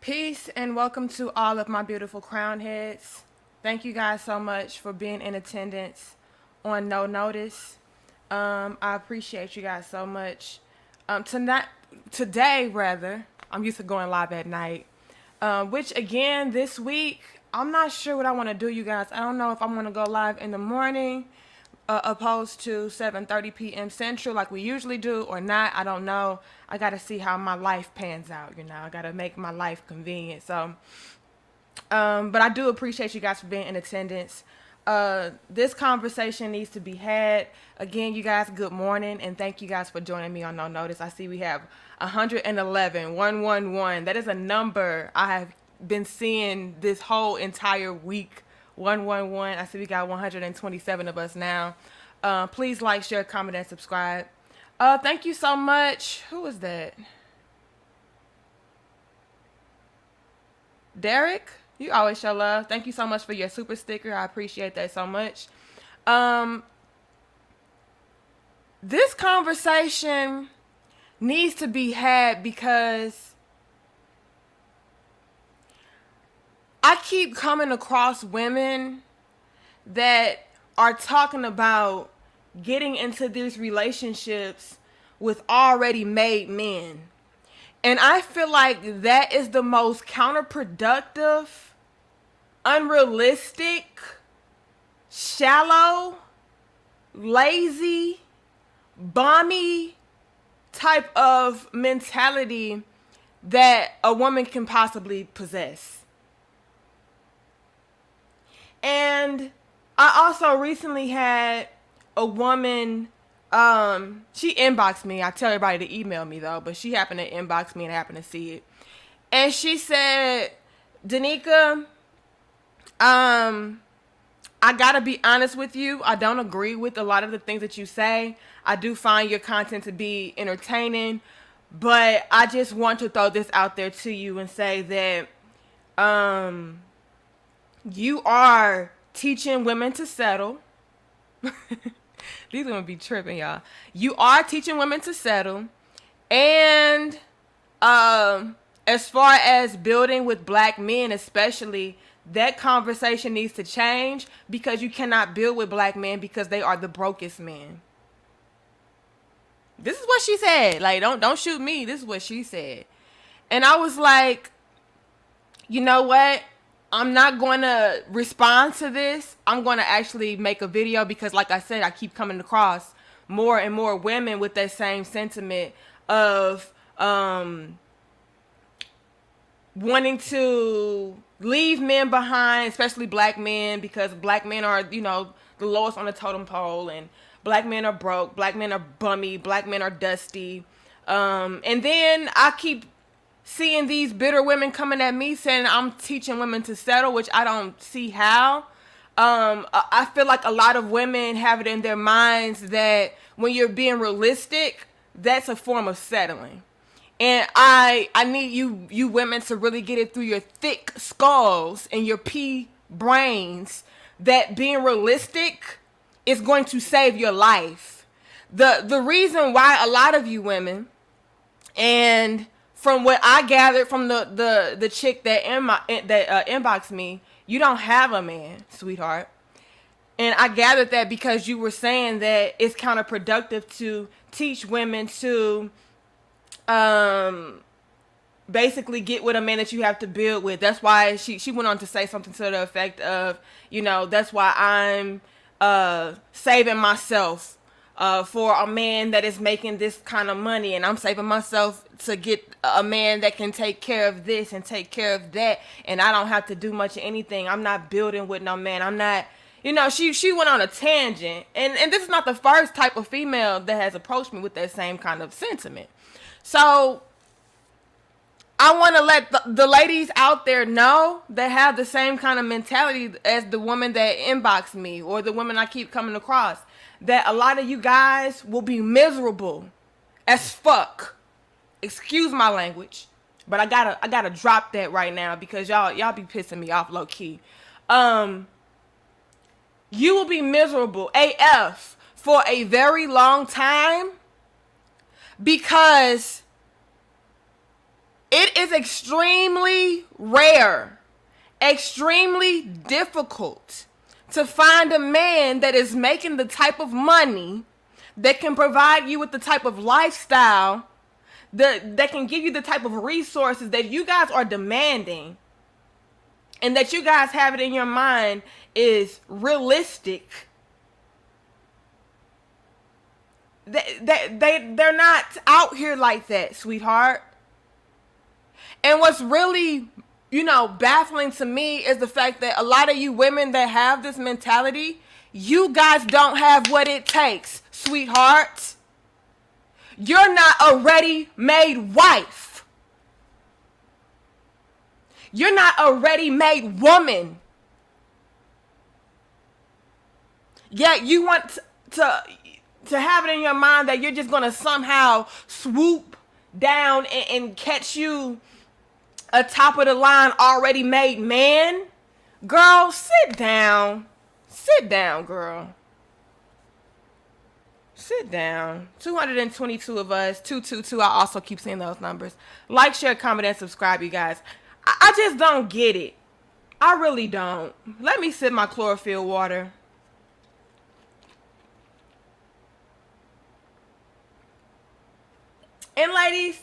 Peace and welcome to all of my beautiful crown heads. Thank you guys so much for being in attendance on No Notice. I appreciate you guys so much. Tonight, today rather, I'm used to going live at night. Which again, this week, I'm not sure what I want to do, you guys. I don't know if I want to go live in the morning, opposed to 7:30 p.m. Central like we usually do or not. I don't know. I got to see how my life pans out, I got to make my life convenient. So, but I do appreciate you guys for being in attendance. This conversation needs to be had. Again, you guys, good morning, and thank you guys for joining me on No Notice. I see we have 111, 111. That is a number I have been seeing this whole entire week. 111. I see we got 127 of us now. Please like, share, comment, and subscribe. Thank you so much. Who is that? Derek? You always show love. Thank you so much for your super sticker. I appreciate that so much. This conversation needs to be had because I keep coming across women that are talking about getting into these relationships with already made men. And I feel like that is the most counterproductive, unrealistic, shallow, lazy, balmy type of mentality that a woman can possibly possess. And I also recently had a woman, she inboxed me. I tell everybody to email me though, but she happened to inbox me and I happened to see it. And she said, Danica, I gotta be honest with you. I don't agree with a lot of the things that you say. I do find your content to be entertaining, but I just want to throw this out there to you and say that, you are teaching women to settle. These women be tripping, y'all. You are teaching women to settle. And as far as building with black men especially, that conversation needs to change because you cannot build with black men because they are the brokest men. This is what she said. Like, don't shoot me. This is what she said. And I was like, you know what? I'm not going to respond to this. I'm going to actually make a video because, like I said, I keep coming across more and more women with that same sentiment of wanting to leave men behind, especially black men, because black men are, the lowest on the totem pole, and black men are broke, black men are bummy, black men are dusty. And then I keep seeing these bitter women coming at me saying I'm teaching women to settle, which I don't see how. I feel like a lot of women have it in their minds that when you're being realistic, that's a form of settling. And I need you women to really get it through your thick skulls and your pea brains that being realistic is going to save your life. The reason why a lot of you women, and from what I gathered from the chick that inboxed me, you don't have a man, sweetheart. And I gathered that because you were saying that it's counterproductive to teach women to basically get with a man that you have to build with. That's why she went on to say something to the effect of, that's why I'm saving myself for a man that is making this kind of money, and I'm saving myself to get a man that can take care of this and take care of that, and I don't have to do much of anything. I'm not building with no man. I'm not, she went on a tangent, and this is not the first type of female that has approached me with that same kind of sentiment. So I want to let the ladies out there know that have the same kind of mentality as the woman that inboxed me or the women I keep coming across, that a lot of you guys will be miserable as fuck. Excuse my language, but I gotta drop that right now because y'all be pissing me off low key. You will be miserable AF for a very long time because It is extremely rare, extremely difficult to find a man that is making the type of money that can provide you with the type of lifestyle that can give you the type of resources that you guys are demanding, and that you guys have it in your mind is realistic. They're not out here like that, sweetheart. And what's really, baffling to me is the fact that a lot of you women that have this mentality, you guys don't have what it takes, sweetheart. You're not a ready-made wife. You're not a ready-made woman. Yet you want to have it in your mind that you're just going to somehow swoop down and catch you a top of the line already made man. Girl, sit down. Sit down, girl. Sit down. 222 of us. 222. I also keep seeing those numbers. Like, share, comment, and subscribe, you guys. I just don't get it. I really don't. Let me sip my chlorophyll water. And ladies,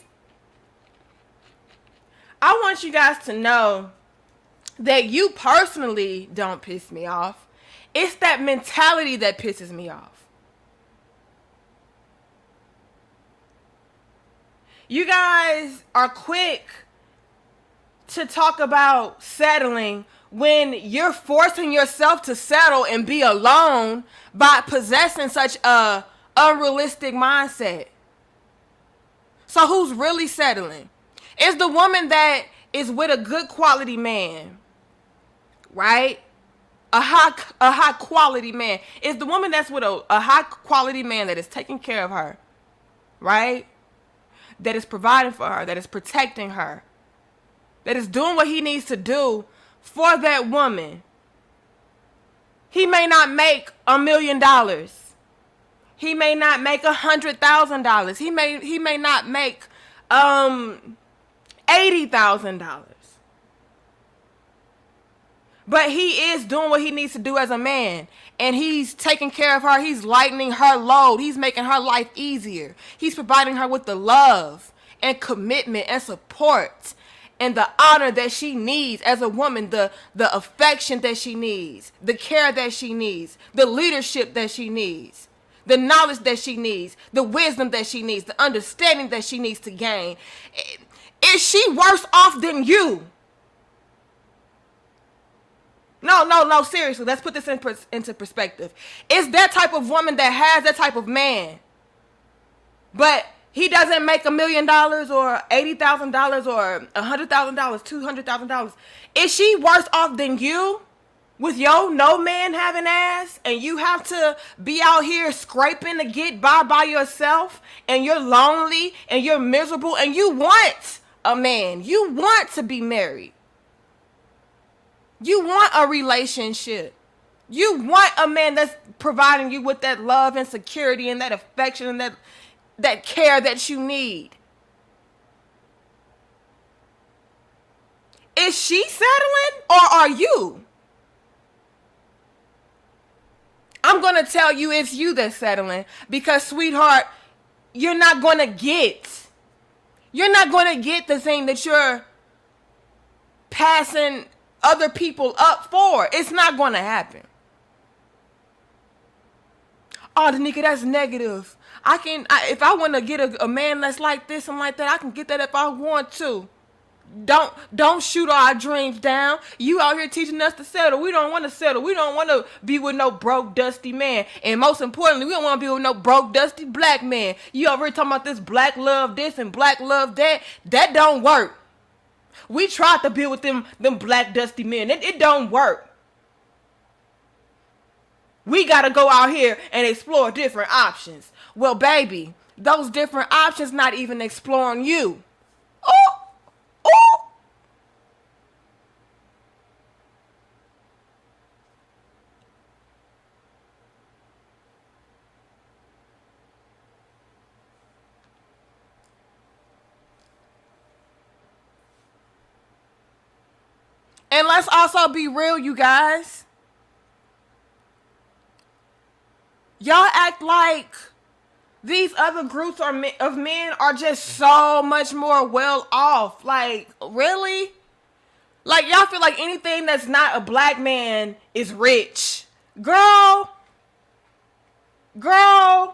I want you guys to know that you personally don't piss me off. It's that mentality that pisses me off. You guys are quick to talk about settling when you're forcing yourself to settle and be alone by possessing such a unrealistic mindset. So who's really settling? It's the woman that is with a good quality man, right? A high quality man. It's the woman that's with a high quality man that is taking care of her, right? That is providing for her, that is protecting her, that is doing what he needs to do for that woman. He may not make $1 million. He may not make $100,000. He may not make $80,000. But he is doing what he needs to do as a man. And he's taking care of her. He's lightening her load. He's making her life easier. He's providing her with the love and commitment and support and the honor that she needs as a woman, the affection that she needs, the care that she needs, the leadership that she needs, the knowledge that she needs, the wisdom that she needs, the understanding that she needs to gain. Is she worse off than you? No, seriously, let's put this into perspective. It's that type of woman that has that type of man, but he doesn't make $1 million or $80,000 or $100,000, $200,000. Is she worse off than you with your no man having ass, and you have to be out here scraping to get by yourself, and you're lonely and you're miserable and you want a man, you want to be married? You want a relationship. You want a man that's providing you with that love and security and that affection and that care that you need. Is she settling or are you? I'm going to tell you it's you that's settling, because, sweetheart, you're not going to get the thing that you're passing other people up for. It's not going to happen. Oh, Danica, that's negative. If I want to get a man that's like this and like that, I can get that if I want to. Don't shoot our dreams down. You out here teaching us to settle. We don't want to settle. We don't want to be with no broke, dusty man. And most importantly, we don't want to be with no broke, dusty black man. You over here talking about this black love this and black love that. That don't work. We tried to build with them black, dusty men. It don't work. We got to go out here and explore different options. Well, baby, those different options not even exploring you. Oh! Oh! And let's also be real, you guys. Y'all act like these other groups of men are just so much more well off. Like, really? Like, y'all feel like anything that's not a black man is rich. Girl, you're going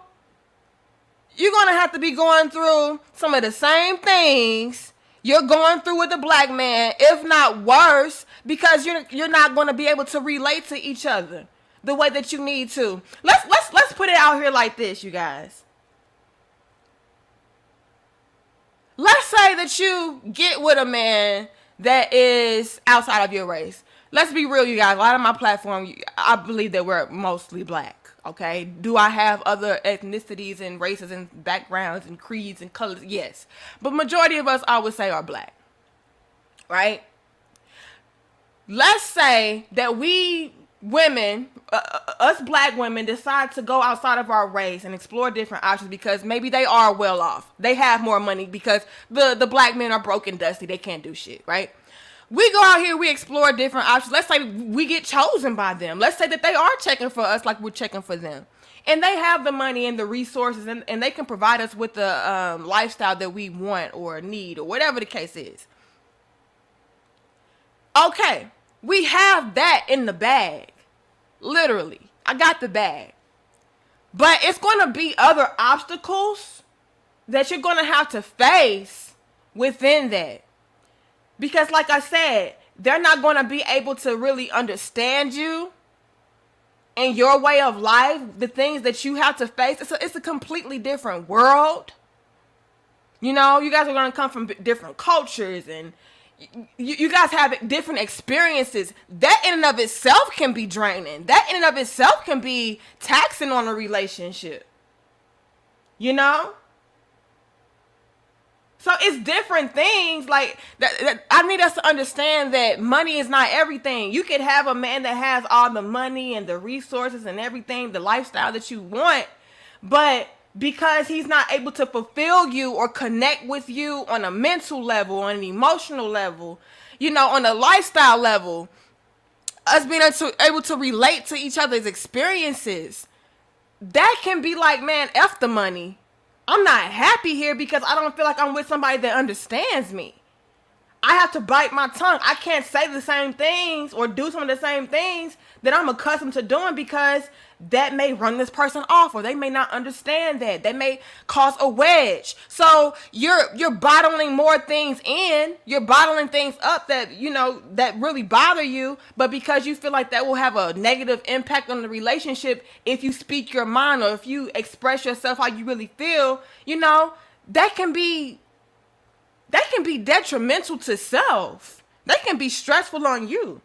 to have to be going through some of the same things you're going through with a black man, if not worse, because you're not going to be able to relate to each other the way that you need to. Let's put it out here like this, you guys. Let's say that you get with a man that is outside of your race. Let's be real, you guys. A lot of my platform, I believe that we're mostly black. Okay. Do I have other ethnicities and races and backgrounds and creeds and colors? Yes. But majority of us, I would say, are black. Right? Let's say that we women, us black women, decide to go outside of our race and explore different options because maybe they are well off. They have more money because the black men are broke and dusty. They can't do shit, right? We go out here, we explore different options. Let's say we get chosen by them. Let's say that they are checking for us like we're checking for them. And they have the money and the resources and they can provide us with the lifestyle that we want or need or whatever the case is. Okay, we have that in the bag. Literally, I got the bag. But it's going to be other obstacles that you're going to have to face within that. Because like I said, they're not going to be able to really understand you and your way of life, the things that you have to face. It's a completely different world. You know, you guys are going to come from different cultures and you guys have different experiences. That in and of itself can be draining. That in and of itself can be taxing on a relationship. You know? So it's different things like that. I need us to understand that money is not everything. You could have a man that has all the money and the resources and everything, the lifestyle that you want, but because he's not able to fulfill you or connect with you on a mental level, on an emotional level, you know, on a lifestyle level, us being able to relate to each other's experiences, that can be like, man, F the money. I'm not happy here because I don't feel like I'm with somebody that understands me. I have to bite my tongue. I can't say the same things or do some of the same things that I'm accustomed to doing because that may run this person off or they may not understand that. They may cause a wedge. So you're bottling more things in. You're bottling things up that, you know, that really bother you. But because you feel like that will have a negative impact on the relationship if you speak your mind or if you express yourself how you really feel, you know, that can be detrimental to self. That can be stressful on you.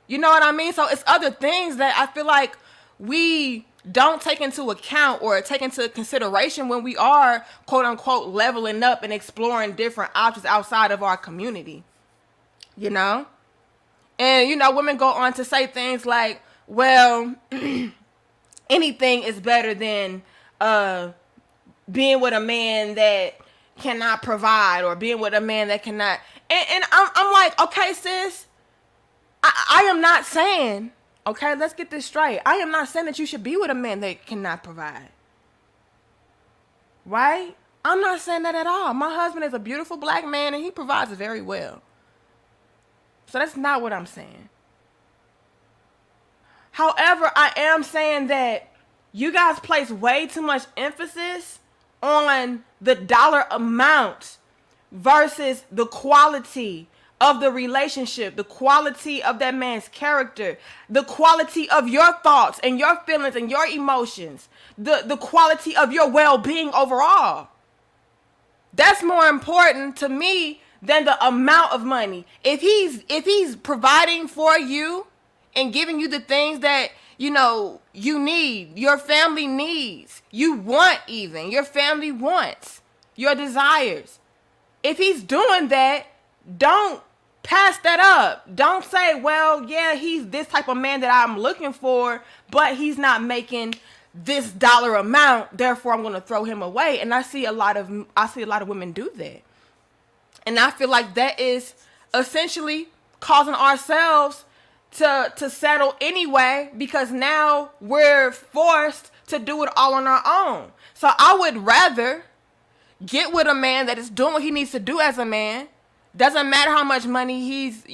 You know what I mean? So it's other things that I feel like we don't take into account or take into consideration when we are, quote unquote, leveling up and exploring different options outside of our community. You know? And, you know, women go on to say things like, well, anything is better than being with a man that cannot provide or being with a man that cannot. And I'm like, okay, sis, I am not saying, okay, let's get this straight. I am not saying that you should be with a man that cannot provide. Right? I'm not saying that at all. My husband is a beautiful black man and he provides very well. So that's not what I'm saying. However, I am saying that you guys place way too much emphasis on the dollar amount versus the quality of the relationship, the quality of that man's character, the quality of your thoughts and your feelings and your emotions, the quality of your well-being overall. That's more important to me than the amount of money. If he's providing for you and giving you the things that, you know, you need, your family needs, you want even, your family wants, your desires. If he's doing that, don't pass that up. Don't say, well, yeah, he's this type of man that I'm looking for, but he's not making this dollar amount, therefore I'm going to throw him away. And I see a lot of women do that. And I feel like that is essentially causing ourselves to settle anyway, because now we're forced to do it all on our own. So I would rather get with a man that is doing what he needs to do as a man. Doesn't matter how much money he's,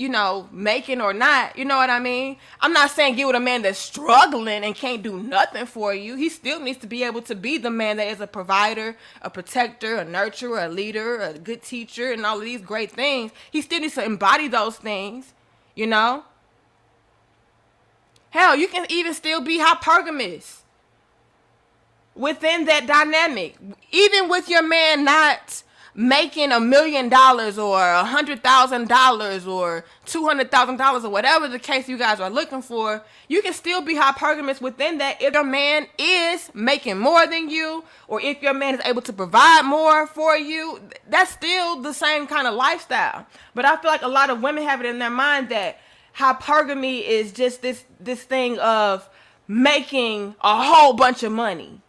making or not. You know what I mean? I'm not saying get with a man that's struggling and can't do nothing for you. He still needs to be able to be the man that is a provider, a protector, a nurturer, a leader, a good teacher, and all of these great things. He still needs to embody those things, Hell, you can even still be hypergamous within that dynamic. Even with your man not making $1 million or $100,000 or $200,000 or whatever the case you guys are looking for, you can still be hypergamous within that if your man is making more than you, or if your man is able to provide more for you. That's still the same kind of lifestyle. But I feel like a lot of women have it in their mind that hypergamy is just this thing of making a whole bunch of money.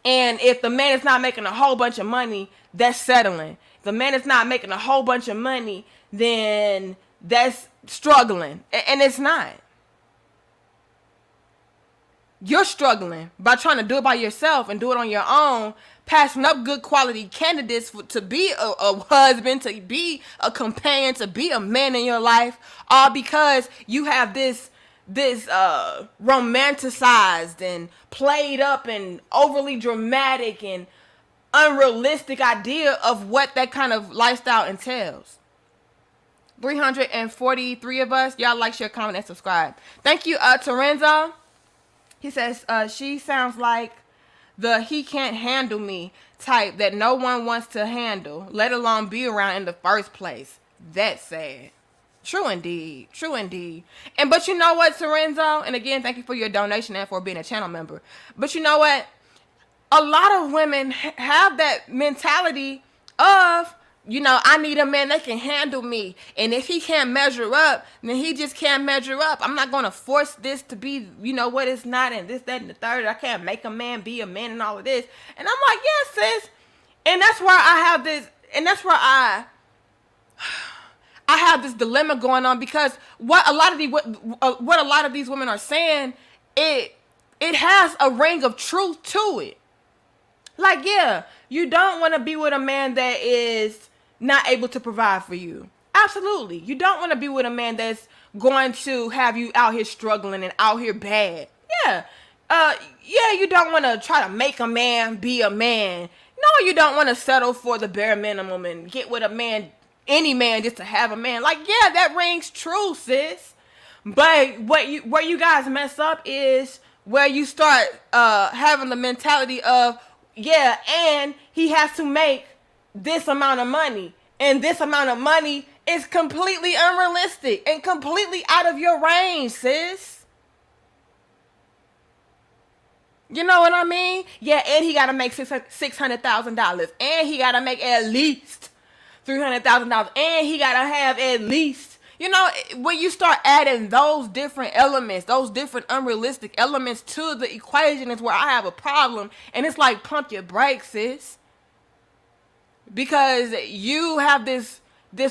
And if the man is not making a whole bunch of money, that's settling. If the man is not making a whole bunch of money, then that's struggling. And it's not. You're struggling by trying to do it by yourself and do it on your own, passing up good quality candidates to be a husband, to be a companion, to be a man in your life, all because you have this romanticized and played up and overly dramatic and unrealistic idea of what that kind of lifestyle entails. 343 of us. Y'all like, share, comment, and subscribe. Thank you, Terenzo. He says, she sounds like the he can't handle me type that no one wants to handle, let alone be around in the first place. That's sad. True indeed. True indeed. But you know what, Terenzo? And again, thank you for your donation and for being a channel member. But you know what? A lot of women have that mentality of, I need a man that can handle me. And if he can't measure up, then he just can't measure up. I'm not going to force this to be, what it's not, and this, that, and the third. I can't make a man be a man and all of this. And I'm like, yes, sis. And that's where I have this, and that's where I have this dilemma going on, because what a lot of these women are saying, it has a ring of truth to it. Like, yeah, you don't want to be with a man that is not able to provide for you. Absolutely. You don't want to be with a man that's going to have you out here struggling and out here bad. Yeah. You don't want to try to make a man be a man. No, you don't want to settle for the bare minimum and get with a man, any man, just to have a man. Like, yeah, that rings true, sis. But where you guys mess up is where you start having the mentality of, yeah, and he has to make this amount of money. And this amount of money is completely unrealistic and completely out of your range, sis. You know what I mean? Yeah, and he got to make $600,000. And he got to make at least $300,000. And he got to have at least, when you start adding those different elements, those different unrealistic elements to the equation, is where I have a problem. And it's like, pump your brakes, sis. Because you have this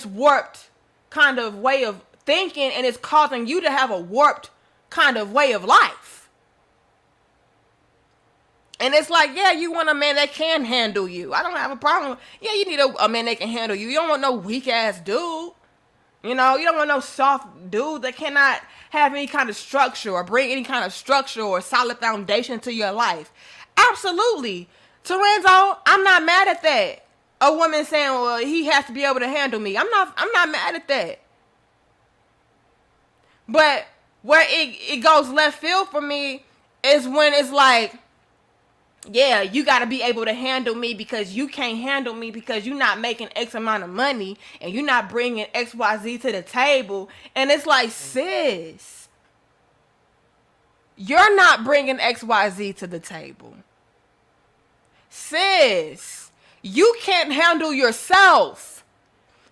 warped kind of way of thinking, and it's causing you to have a warped kind of way of life. And it's like, yeah, you want a man that can handle you. I don't have a problem. Yeah, you need a man that can handle you. You don't want no weak ass dude. You don't want no soft dude that cannot have any kind of structure or bring any kind of structure or solid foundation to your life. Absolutely. Terenzo, I'm not mad at that. A woman saying, well, he has to be able to handle me. I'm not mad at that. But where it goes left field for me is when it's like, yeah, you got to be able to handle me because you can't handle me because you're not making X amount of money and you're not bringing XYZ to the table. And it's like, sis, you're not bringing XYZ to the table. Sis, you can't handle yourself.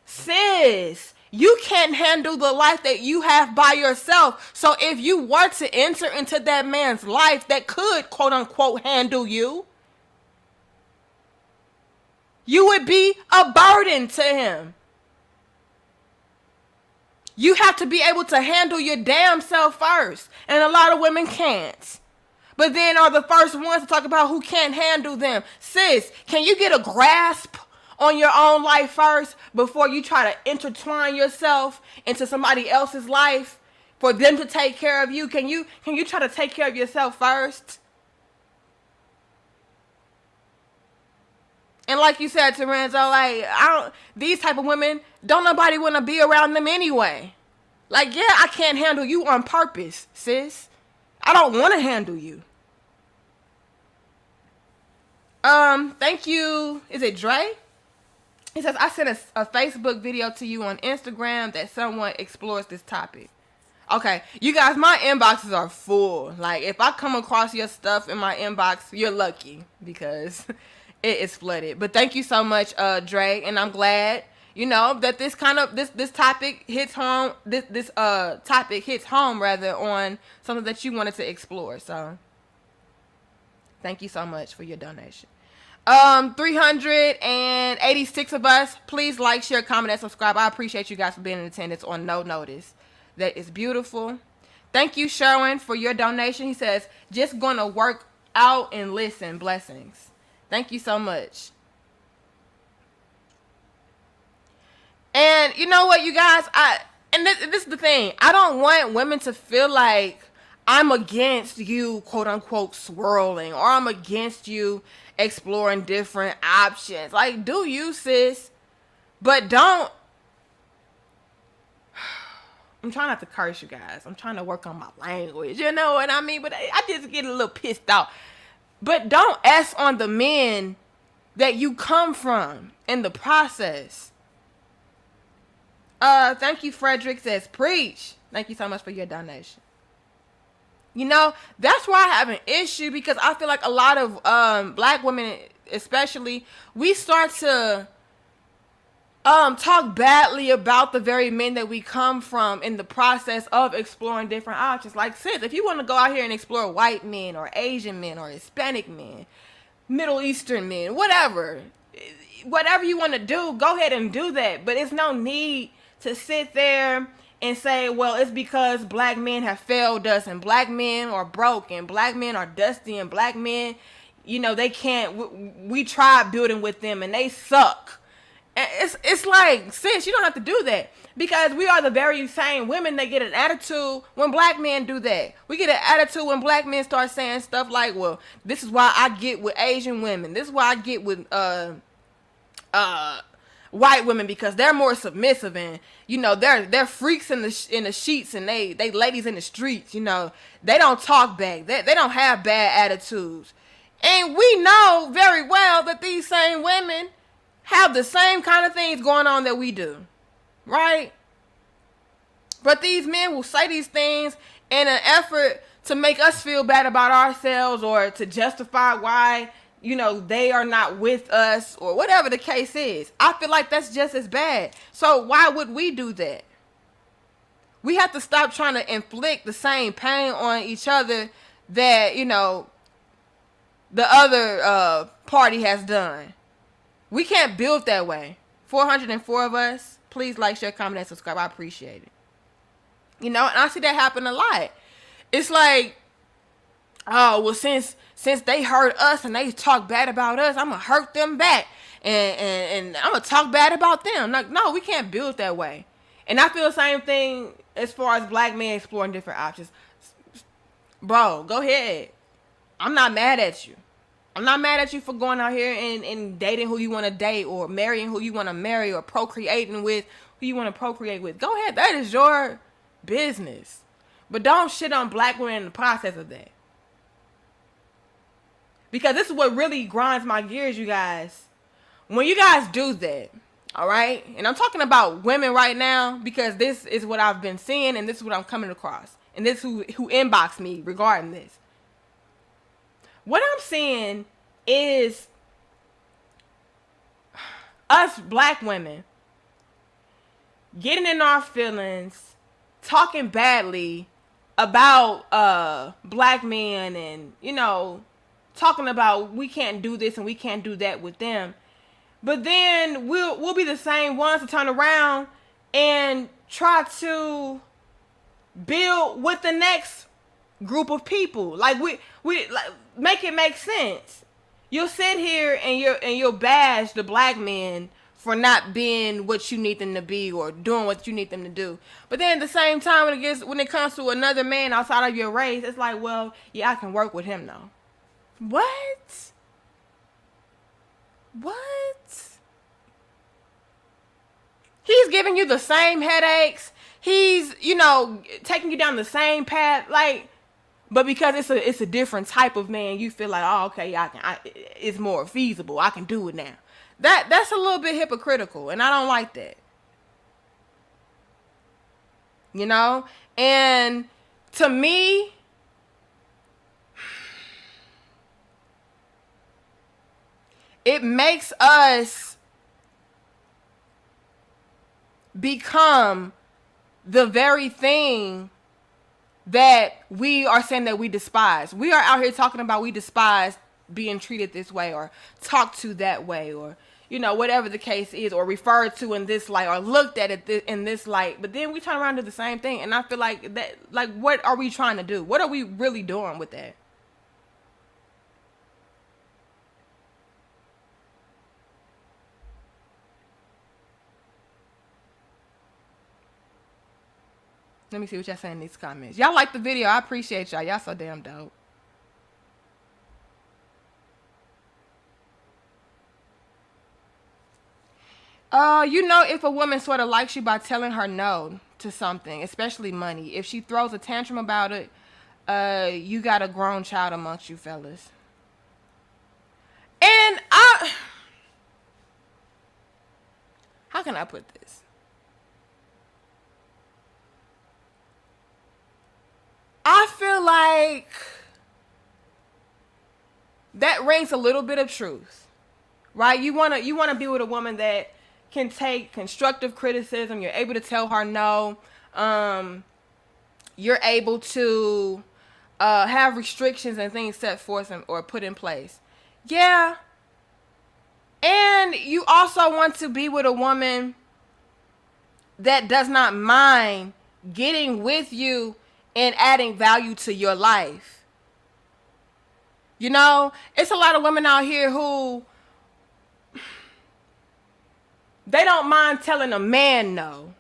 Sis, you can't handle the life that you have by yourself. So if you were to enter into that man's life that could, quote unquote, handle you, you would be a burden to him. You have to be able to handle your damn self first. And a lot of women can't. But then are the first ones to talk about who can't handle them. Sis, can you get a grasp on your own life first before you try to intertwine yourself into somebody else's life for them to take care of you? Can you try to take care of yourself first? And like you said, Terenzo, like, these type of women, don't nobody want to be around them anyway. Like, yeah, I can't handle you on purpose, sis. I don't want to handle you. Thank you. Is it Dre? He says, I sent a Facebook video to you on Instagram that someone explores this topic. Okay, you guys, my inboxes are full. Like, if I come across your stuff in my inbox, you're lucky because it is flooded. But thank you so much, Dre, and I'm glad, that this topic hits home. This topic hits home rather on something that you wanted to explore. So, thank you so much for your donation. 386 of us. Please like, share, comment, and subscribe. I appreciate you guys for being in attendance on no notice. That is beautiful. Thank you, Sherwin, for your donation. He says, just gonna work out and listen. Blessings. Thank you so much. And you know what, you guys? This is the thing. I don't want women to feel like I'm against you, quote unquote, swirling, or I'm against you exploring different options. Like, do you, sis? But don't. I'm trying not to curse, you guys. I'm trying to work on my language. You know what I mean? But I just get a little pissed off. But don't S on the men that you come from in the process. Thank you, Frederick says, preach. Thank you so much for your donation. That's why I have an issue, because I feel like a lot of black women, especially, we start to talk badly about the very men that we come from in the process of exploring different options. Like, sis, if you want to go out here and explore white men or Asian men or Hispanic men, Middle Eastern men, whatever you want to do, go ahead and do that. But it's no need to sit there and say, well, it's because black men have failed us, and black men are broke, and black men are dusty, and black men, they can't, we tried building with them and they suck. And it's like, sis, you don't have to do that, because we are the very same women that get an attitude when black men do that. We get an attitude when black men start saying stuff like, well, this is why I get with Asian women. This is why I get with white women, because they're more submissive, and they're freaks in the sheets, and they ladies in the streets. They don't talk back. They don't have bad attitudes, and we know very well that these same women have the same kind of things going on that we do, right? But these men will say these things in an effort to make us feel bad about ourselves, or to justify why they are not with us, or whatever the case is. I feel like that's just as bad. So why would we do that? We have to stop trying to inflict the same pain on each other that, the other party has done. We can't build that way. 404 of us. Please like, share, comment, and subscribe. I appreciate it. And I see that happen a lot. It's like, oh, well, since they hurt us and they talk bad about us, I'm going to hurt them back. And I'm going to talk bad about them. Like, no, we can't build that way. And I feel the same thing as far as black men exploring different options. Bro, go ahead. I'm not mad at you. I'm not mad at you for going out here and dating who you want to date, or marrying who you want to marry, or procreating with who you want to procreate with. Go ahead. That is your business. But don't shit on black women in the process of that. Because this is what really grinds my gears, you guys. When you guys do that, all right? And I'm talking about women right now, because this is what I've been seeing, and this is what I'm coming across. And this is who inboxed me regarding this. What I'm seeing is us black women getting in our feelings, talking badly about black men, and talking about we can't do this and we can't do that with them. But then we'll be the same ones to turn around and try to build with the next group of people. Like we like, make it make sense. You'll sit here and you'll bash the black men for not being what you need them to be or doing what you need them to do. But then at the same time, when it comes to another man outside of your race, it's like, well, yeah, I can work with him though. What? What? He's giving you the same headaches. He's, taking you down the same path. Like, but because it's a different type of man, you feel like, oh, okay, it's more feasible. I can do it now. That's a little bit hypocritical, and I don't like that. And to me, it makes us become the very thing that we are saying that we despise. We are out here talking about we despise being treated this way or talked to that way or, whatever the case is, or referred to in this light or looked at it in this light. But then we turn around and do the same thing. And I feel like that, like, what are we trying to do? What are we really doing with that? Let me see what y'all saying in these comments. Y'all like the video. I appreciate y'all. Y'all so damn dope. If a woman sort of likes you by telling her no to something, especially money. If she throws a tantrum about it, you got a grown child amongst you fellas. And how can I put this? I feel like that rings a little bit of truth, right? You wanna be with a woman that can take constructive criticism. You're able to tell her no. You're able to have restrictions and things set forth or put in place. Yeah. And you also want to be with a woman that does not mind getting with you and adding value to your life. It's a lot of women out here who they don't mind telling a man no.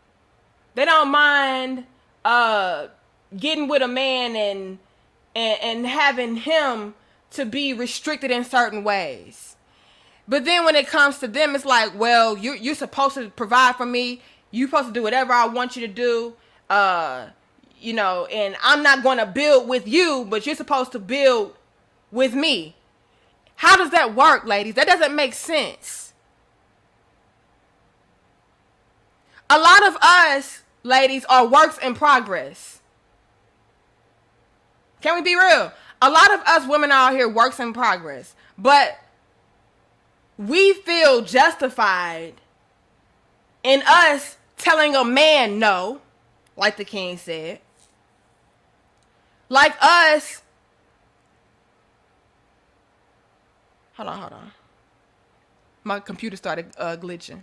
They don't mind getting with a man and having him to be restricted in certain ways. But then when it comes to them, it's like, well, you're supposed to provide for me. You're supposed to do whatever I want you to do. And I'm not going to build with you, but you're supposed to build with me. How does that work, ladies? That doesn't make sense. A lot of us, ladies, are works in progress. Can we be real? A lot of us women out here works in progress, but we feel justified in us telling a man no, like the king said. Like us. Hold on. My computer started glitching.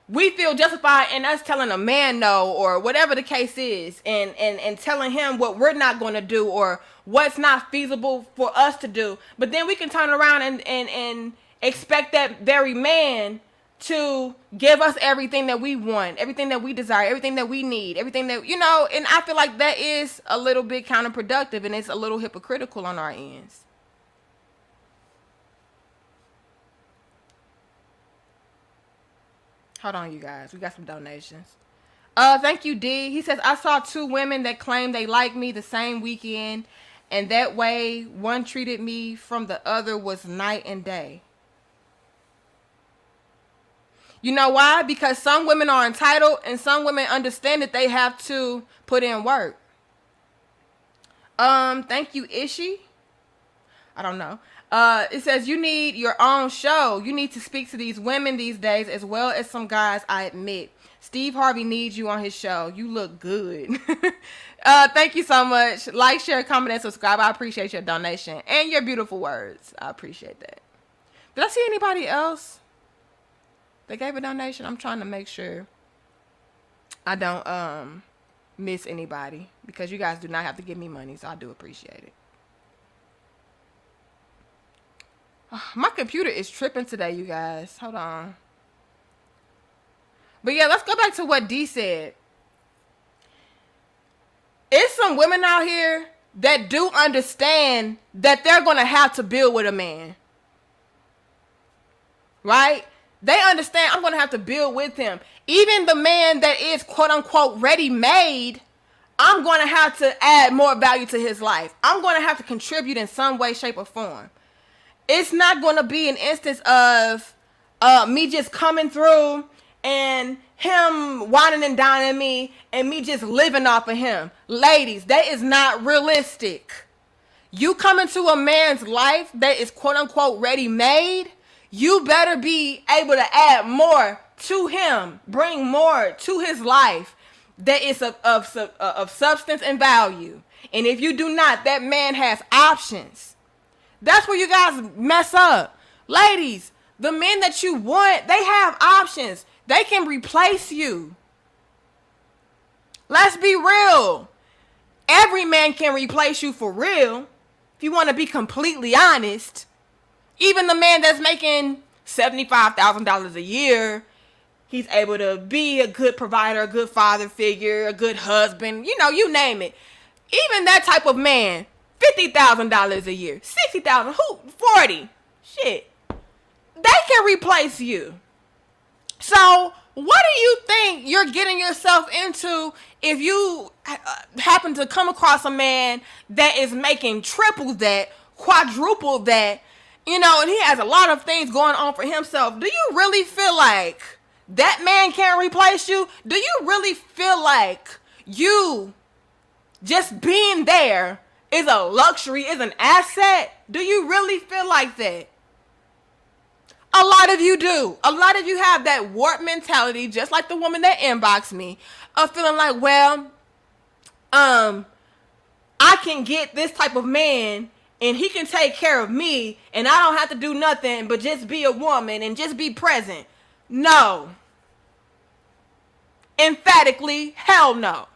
We feel justified in us telling a man no, or whatever the case is, and telling him what we're not going to do or what's not feasible for us to do. But then we can turn around and expect that very man to give us everything that we want, everything that we desire, everything that we need, everything that, and I feel like that is a little bit counterproductive, and it's a little hypocritical on our ends. Hold on, you guys. We got some donations. Thank you, D. He says, I saw two women that claimed they liked me the same weekend, and that way one treated me from the other was night and day. You know why? Because some women are entitled and some women understand that they have to put in work. Thank you, Ishi. I don't know. It says you need your own show. You need to speak to these women these days as well as some guys, I admit. Steve Harvey needs you on his show. You look good. Thank you so much. Like, share, comment, and subscribe. I appreciate your donation and your beautiful words. I appreciate that. Did I see anybody else that gave a donation? I'm trying to make sure. I don't miss anybody because you guys do not have to give me money, so I do appreciate it. My computer is tripping today, you guys. Hold on. But yeah, let's go back to what D said. It's some women out here that do understand that they're going to have to build with a man. Right? They understand I'm going to have to build with him. Even the man that is quote unquote ready made, I'm going to have to add more value to his life. I'm going to have to contribute in some way, shape, or form. It's not going to be an instance of me just coming through and him whining and dining me and me just living off of him. Ladies, that is not realistic. You come into a man's life that is quote unquote ready made, you better be able to add more to him, bring more to his life that is of substance and value. And if you do not, that man has options. That's where you guys mess up. Ladies, the men that you want, they have options. They can replace you. Let's be real. Every man can replace you for real. If you want to be completely honest. Even the man that's making $75,000 a year, he's able to be a good provider, a good father figure, a good husband, you name it. Even that type of man, $50,000 a year, $60,000, 40, shit. They can replace you. So what do you think you're getting yourself into if you happen to come across a man that is making triple that, quadruple that, and he has a lot of things going on for himself? Do you really feel like that man can't replace you? Do you really feel like you just being there is a luxury, is an asset? Do you really feel like that? A lot of you do. A lot of you have that warped mentality, just like the woman that inboxed me, of feeling like, well, I can get this type of man and he can take care of me and I don't have to do nothing but just be a woman and just be present. No. Emphatically, hell no.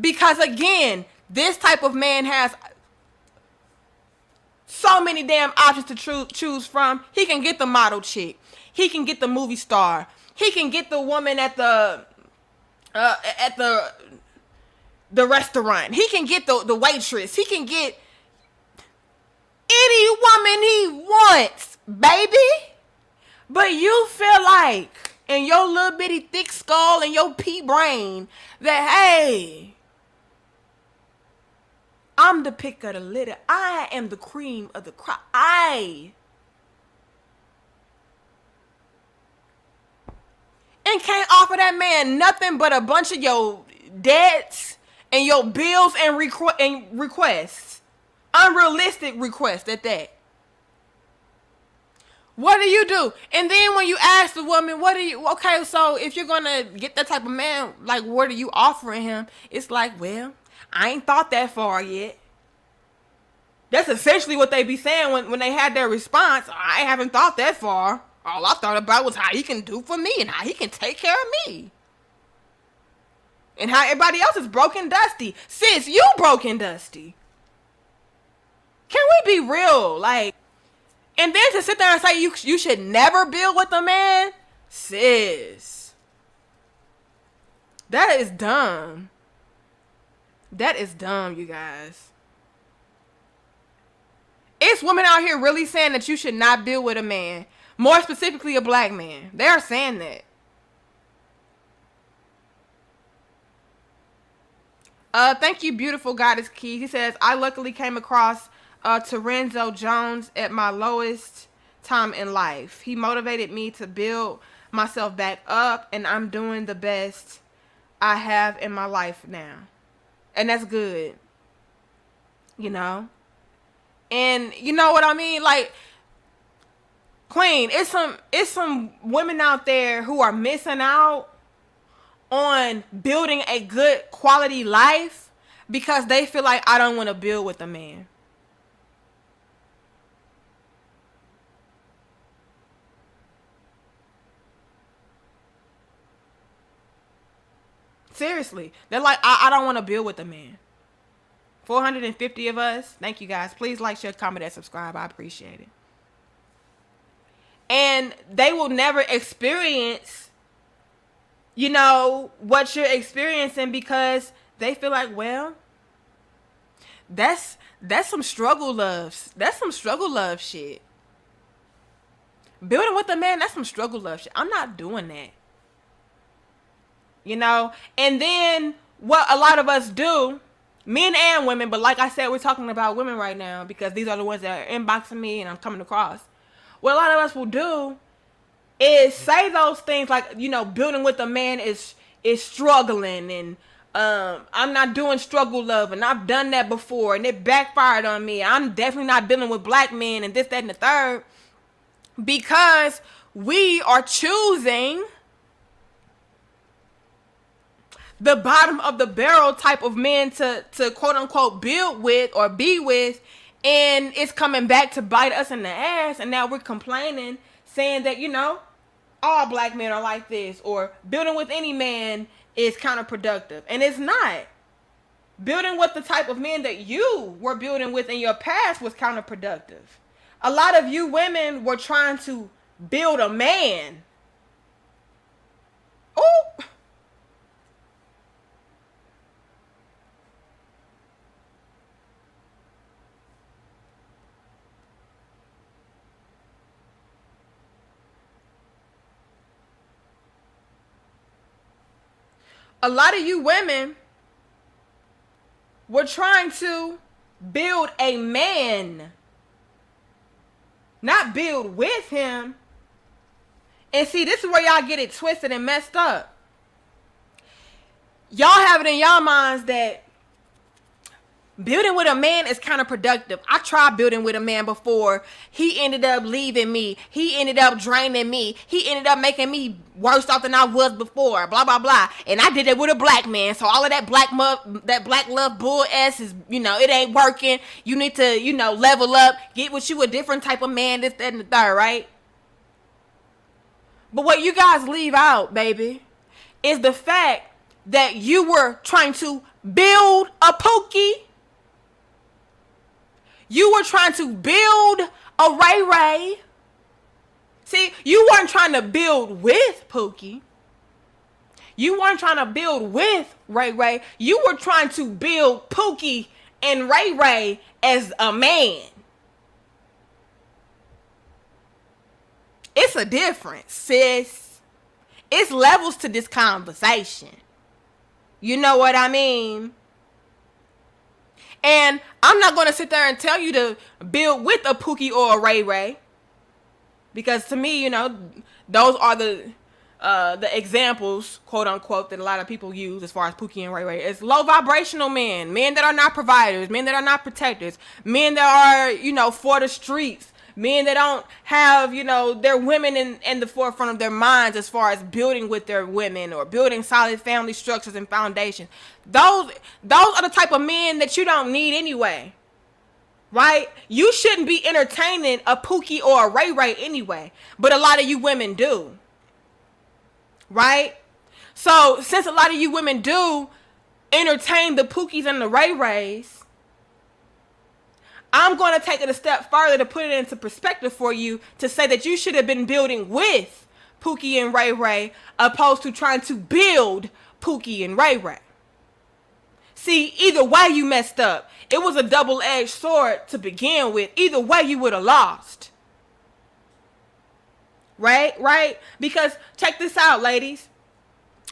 Because again, this type of man has so many damn options to choose from. He can get the model chick. He can get the movie star. He can get the woman at the restaurant. He can get the waitress. He can get any woman he wants, baby. But you feel like in your little bitty thick skull and your pea brain that, hey, I'm the pick of the litter. I am the cream of the crop. And can't offer that man nothing but a bunch of your debts and your bills and requests. Unrealistic requests at that. What do? And then when you ask the woman, okay, so if you're going to get that type of man, like, what are you offering him? It's like, well, I ain't thought that far yet. That's essentially what they be saying when they had their response. I haven't thought that far. All I thought about was how he can do for me and how he can take care of me. And how everybody else is broken dusty. Sis, you broken dusty. Can we be real? Like, and then to sit there and say you should never build with a man? Sis. That is dumb. That is dumb, you guys. It's women out here really saying that you should not build with a man. More specifically, a black man. They are saying that. Thank you, beautiful Goddess Keys. He says, I luckily came across Terenzo Jones at my lowest time in life. He motivated me to build myself back up, and I'm doing the best I have in my life now. And that's good. And you know what I mean? Like, Queen, it's some women out there who are missing out on building a good quality life because they feel like I don't want to build with a man. Seriously. They're like, I don't want to build with a man. 450 of us. Thank you guys. Please like, share, comment, and subscribe. I appreciate it. And they will never experience, you know, what you're experiencing because they feel like, well, that's some struggle love. That's some struggle love shit. Building with a man, that's some struggle love shit. I'm not doing that. You know? And then what a lot of us do, men and women, but like I said, we're talking about women right now because these are the ones that are inboxing me and I'm coming across. What a lot of us will do is say those things like, you know, building with a man is struggling and I'm not doing struggle love and I've done that before and it backfired on me. I'm definitely not dealing with black men and this, that, and the third. Because we are choosing the bottom of the barrel type of men to quote unquote build with or be with, and it's coming back to bite us in the ass, and now we're complaining, saying that, you know, all black men are like this, or building with any man is counterproductive. And it's not. Building with the type of men that you were building with in your past was counterproductive. A lot of you women were trying to build a man. Ooh. A lot of you women were trying to build a man. Not build with him. And see, this is where y'all get it twisted and messed up. Y'all have it in y'all minds that building with a man is counterproductive. I tried building with a man before. He ended up leaving me. He ended up draining me. He ended up making me worse off than I was before. Blah, blah, blah. And I did it with a black man. So all of that black love bull ass is, you know, it ain't working. You need to, you know, level up. Get with you a different type of man, this, that, and the third, right? But what you guys leave out, baby, is the fact that you were trying to build a Pookie. You were trying to build a Ray Ray. See, you weren't trying to build with Pookie. You weren't trying to build with Ray Ray. You were trying to build Pookie and Ray Ray as a man. It's a difference, sis. It's levels to this conversation. You know what I mean? And I'm not going to sit there and tell you to build with a Pookie or a Ray Ray. Because to me, you know, those are the examples, quote unquote, that a lot of people use as far as Pookie and Ray Ray. It's low vibrational men. Men that are not providers. Men that are not protectors. Men that are, you know, for the streets. Men that don't have, you know, their women in the forefront of their minds as far as building with their women or building solid family structures and foundations. Those are the type of men that you don't need anyway. Right? You shouldn't be entertaining a Pookie or a Ray Ray anyway. But a lot of you women do. Right? So, since a lot of you women do entertain the Pookies and the Ray Rays, I'm going to take it a step further to put it into perspective for you to say that you should have been building with Pookie and Ray Ray opposed to trying to build Pookie and Ray Ray. See, either way you messed up. It was a double-edged sword to begin with. Either way you would have lost. Right? Because check this out, ladies.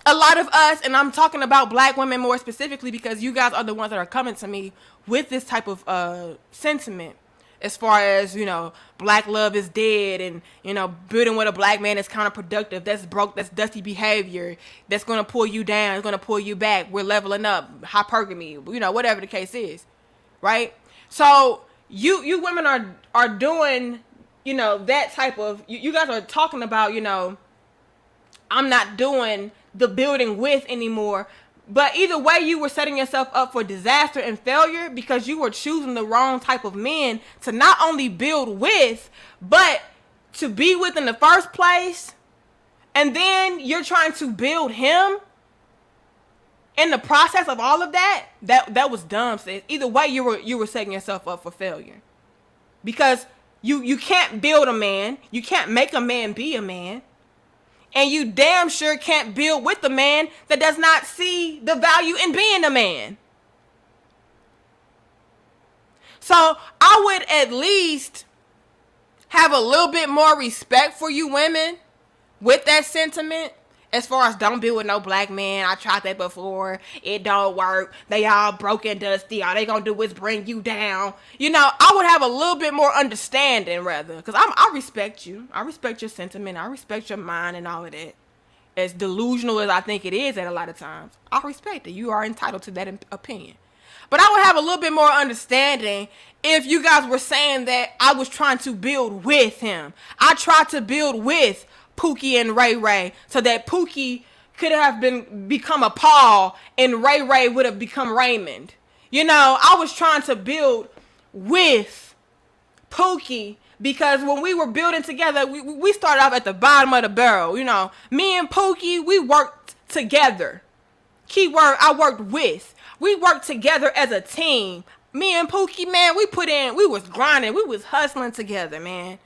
A lot of us, and I'm talking about black women more specifically because you guys are the ones that are coming to me with this type of sentiment as far as, you know, black love is dead and, you know, building with a black man is counterproductive. That's broke. That's dusty behavior. That's going to pull you down. It's going to pull you back. We're leveling up. Hypergamy, you know, whatever the case is. Right? So you women are doing, you know, that type of, you guys are talking about, you know, I'm not doing the building with anymore. But either way, you were setting yourself up for disaster and failure because you were choosing the wrong type of men to not only build with, but to be with in the first place. And then you're trying to build him. In the process of all of that, that was dumb, sis. Either way, you were setting yourself up for failure. Because you can't build a man, you can't make a man be a man, and you damn sure can't build with a man that does not see the value in being a man. So I would at least have a little bit more respect for you women with that sentiment. As far as don't build with no black man, I tried that before. It don't work. They all broken dusty. All they gonna do is bring you down. You know, I would have a little bit more understanding rather. Because I respect you. I respect your sentiment. I respect your mind and all of that. As delusional as I think it is at a lot of times, I respect it. You are entitled to that opinion. But I would have a little bit more understanding if you guys were saying that I was trying to build with him. I tried to build with Pookie and Ray Ray so that Pookie could have become a Paul and Ray Ray would have become Raymond. You know, I was trying to build with Pookie because when we were building together, we started off at the bottom of the barrel. You know, me and Pookie, we worked together. Keyword, I worked with. We worked together as a team. Me and Pookie, man, we was grinding. We was hustling together, man.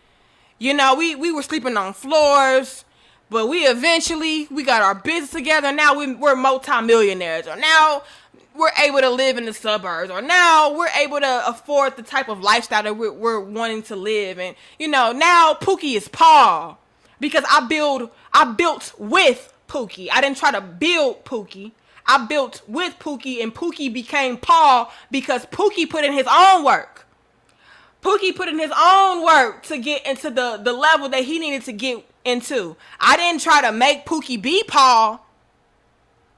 You know, we were sleeping on floors, but we got our business together. Now we're multi-millionaires, or now we're able to live in the suburbs, or now we're able to afford the type of lifestyle that we're wanting to live. And, you know, now Pookie is Paul because I built with Pookie. I didn't try to build Pookie. I built with Pookie, and Pookie became Paul because Pookie put in his own work. Pookie put in his own work to get into the level that he needed to get into. I didn't try to make Pookie be Paul.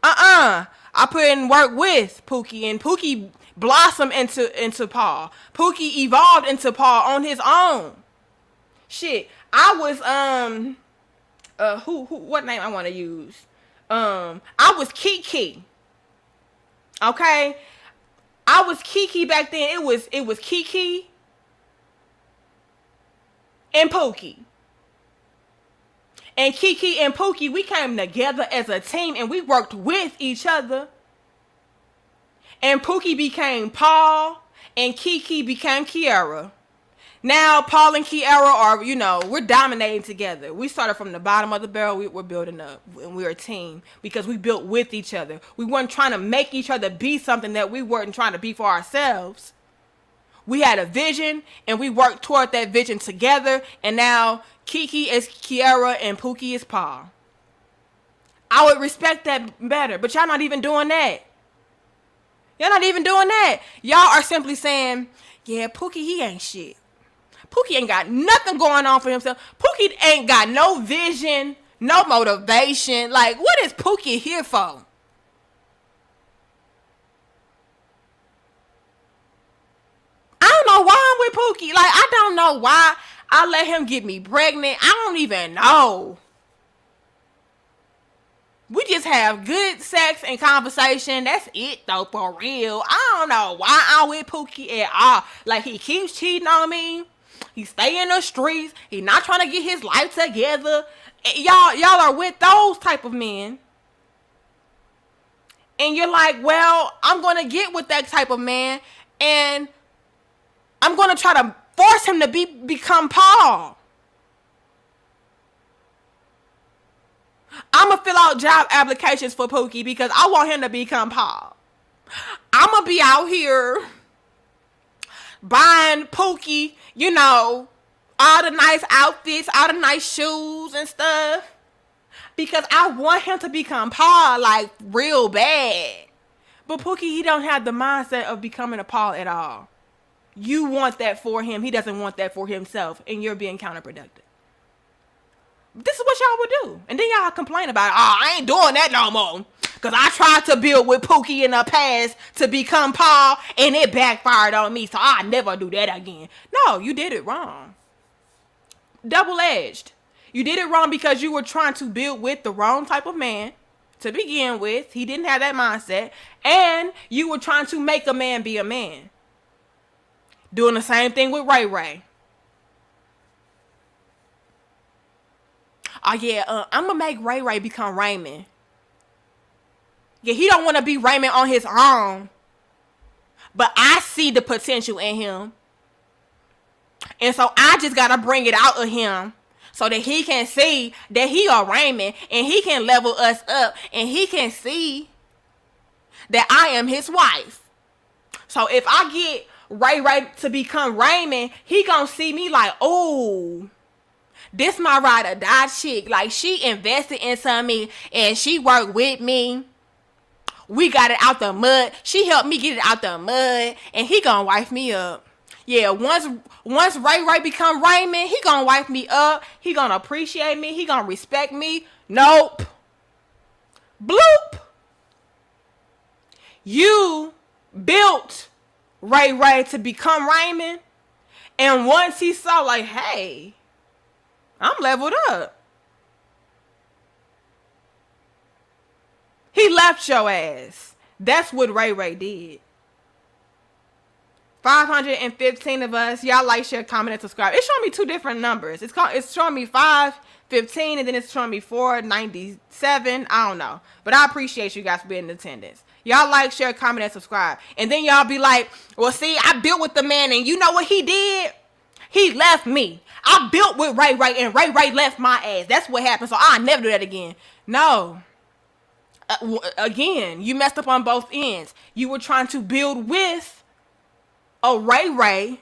I put in work with Pookie, and Pookie blossomed into Paul. Pookie evolved into Paul on his own. Shit, I was what name I want to use? I was Kiki. Okay, I was Kiki back then. It was Kiki and Pookie. And Kiki and Pookie, we came together as a team and we worked with each other. And Pookie became Paul and Kiki became Kiara. Now Paul and Kiara are, you know, we're dominating together. We started from the bottom of the barrel. We're building up, and we're a team because we built with each other. We weren't trying to make each other be something that we weren't trying to be for ourselves. We had a vision, and we worked toward that vision together. And now Kiki is Kiara, and Pookie is Paul. I would respect that better, but y'all not even doing that. Y'all not even doing that. Y'all are simply saying, yeah, Pookie, he ain't shit. Pookie ain't got nothing going on for himself. Pookie ain't got no vision, no motivation. Like, what is Pookie here for? I don't know why I'm with Pookie. Like, I don't know why I let him get me pregnant. I don't even know. We just have good sex and conversation. That's it, though, for real. I don't know why I'm with Pookie at all. Like, he keeps cheating on me. He stay in the streets. He not trying to get his life together. Y'all are with those type of men. And you're like, well, I'm going to get with that type of man. And I'm going to try to force him to become Paul. I'm going to fill out job applications for Pookie because I want him to become Paul. I'm going to be out here buying Pookie, you know, all the nice outfits, all the nice shoes and stuff. Because I want him to become Paul, like, real bad. But Pookie, he don't have the mindset of becoming a Paul at all. You want that for him. He doesn't want that for himself. And you're being counterproductive. This is what y'all would do. And then y'all complain about, I ain't doing that no more. Because I tried to build with Pookie in the past to become Paul, and it backfired on me, so I'll never do that again. No, you did it wrong. Double-edged. You did it wrong because you were trying to build with the wrong type of man to begin with. He didn't have that mindset. And you were trying to make a man be a man. Doing the same thing with Ray Ray. Oh, yeah, I'm going to make Ray Ray become Raymond. Yeah, he don't want to be Raymond on his own. But I see the potential in him. And so I just got to bring it out of him so that he can see that he a Raymond and he can level us up and he can see that I am his wife. So if I get Ray to become Raymond, he gonna see me like, oh, this my ride or die chick. Like, she invested into me and she worked with me. We got it out the mud. She helped me get it out the mud, and he gonna wife me up. Yeah, once Ray become Raymond, he gonna wife me up. He gonna appreciate me. He gonna respect me. Nope. Bloop. You built Ray to become Raymond, and once he saw like, hey, I'm leveled up, he left your ass. That's what Ray did. 515 of us. Y'all like, share, comment, and subscribe. It's showing me two different numbers. It's showing me 515 and then it's showing me 497. I don't know. But I appreciate you guys for being in attendance. Y'all like, share, comment, and subscribe. And then y'all be like, well, see, I built with the man, and you know what he did? He left me. I built with Ray, and Ray left my ass. That's what happened. So I'll never do that again. No. Again, you messed up on both ends. You were trying to build with a Ray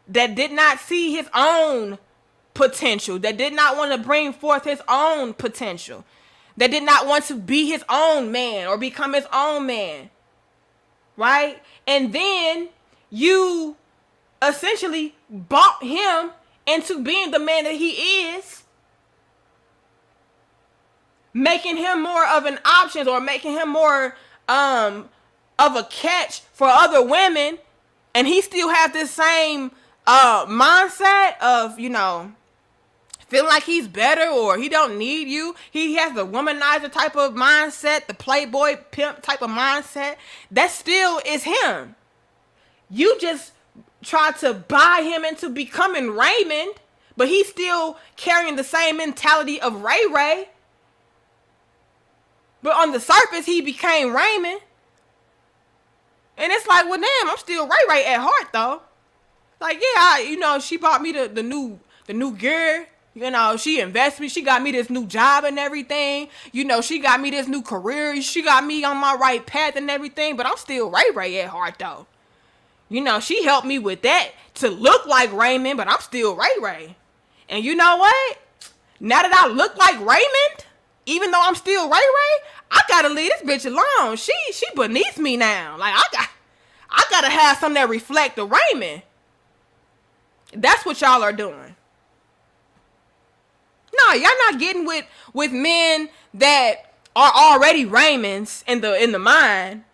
that did not see his own potential, that did not want to bring forth his own potential, that did not want to be his own man or become his own man, right? And then you essentially bought him into being the man that he is, making him more of an option or making him more of a catch for other women. And he still has this same mindset of, you know, feeling like he's better or he don't need you. He has the womanizer type of mindset, the playboy pimp type of mindset. That still is him. You just try to buy him into becoming Raymond, but he's still carrying the same mentality of Ray. But on the surface, he became Raymond. And it's like, well, damn, I'm still Ray at heart, though. Like, yeah, she bought me the new gear. You know, she invested me. She got me this new job and everything. You know, she got me this new career. She got me on my right path and everything. But I'm still Ray at heart, though. You know, she helped me with that to look like Raymond, but I'm still Ray. And you know what? Now that I look like Raymond, even though I'm still Ray, I gotta leave this bitch alone. She beneath me now. Like, I gotta have something that reflect the Raymond. That's what y'all are doing. No, y'all not getting with men that are already Raymonds in the mind.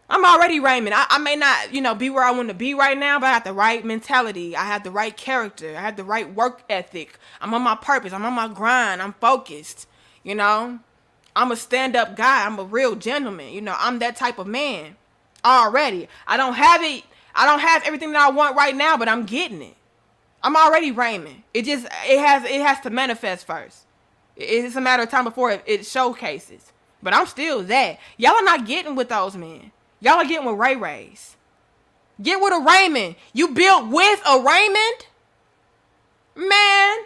I'm already Raymond. I may not, be where I want to be right now, but I have the right mentality. I have the right character. I have the right work ethic. I'm on my purpose. I'm on my grind. I'm focused. I'm a stand-up guy. I'm a real gentleman. I'm that type of man already. I don't have it. I don't have everything that I want right now, but I'm getting it. I'm already Raymond. It has to manifest first. It's a matter of time before it showcases. But I'm still that. Y'all are not getting with those men. Y'all are getting with Rays. Get with a Raymond. You built with a Raymond? Man.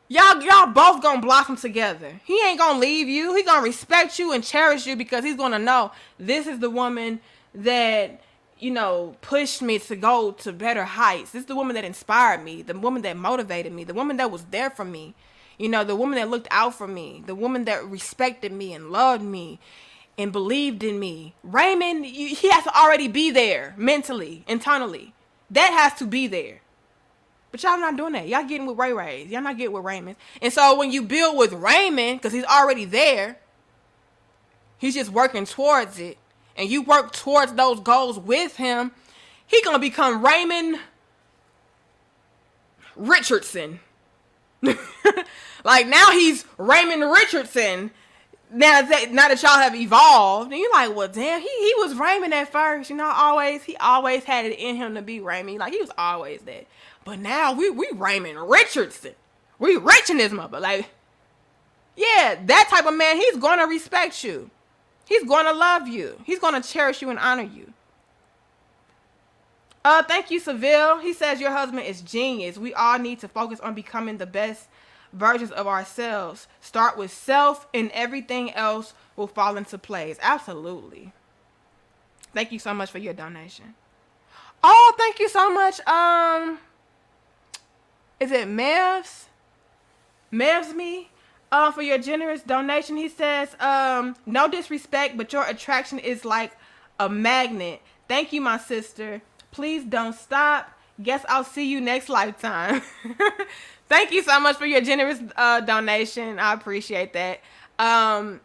Y'all both gonna blossom together. He ain't gonna leave you. He gonna respect you and cherish you because he's gonna know this is the woman that, pushed me to go to better heights. This is the woman that inspired me, the woman that motivated me, the woman that was there for me, the woman that looked out for me, the woman that respected me and loved me and believed in me. Raymond, he has to already be there mentally, internally. That has to be there. But y'all not doing that. Y'all getting with Rays. Y'all not getting with Raymond. And so when you build with Raymond, because he's already there, he's just working towards it, and you work towards those goals with him, he gonna become Raymond Richardson. Like, now he's Raymond Richardson. Now that y'all have evolved, and you're like, well, damn, he was Raymond at first. He always had it in him to be Raymond. Like, he was always that. But now we Raymond Richardson. We rich in this mother. Like, Yeah, that type of man, he's going to respect you. He's going to love you. He's going to cherish you and honor you. Thank you, Seville. He says your husband is genius. We all need to focus on becoming the best versions of ourselves. Start with self and everything else will fall into place. Absolutely. Thank you so much for your donation. Oh, thank you so much. Is it Mavs? Mavs me? For your generous donation. He says, no disrespect, but your attraction is like a magnet. Thank you, my sister. Please don't stop. Guess I'll see you next lifetime. Thank you so much for your generous donation. I appreciate that. And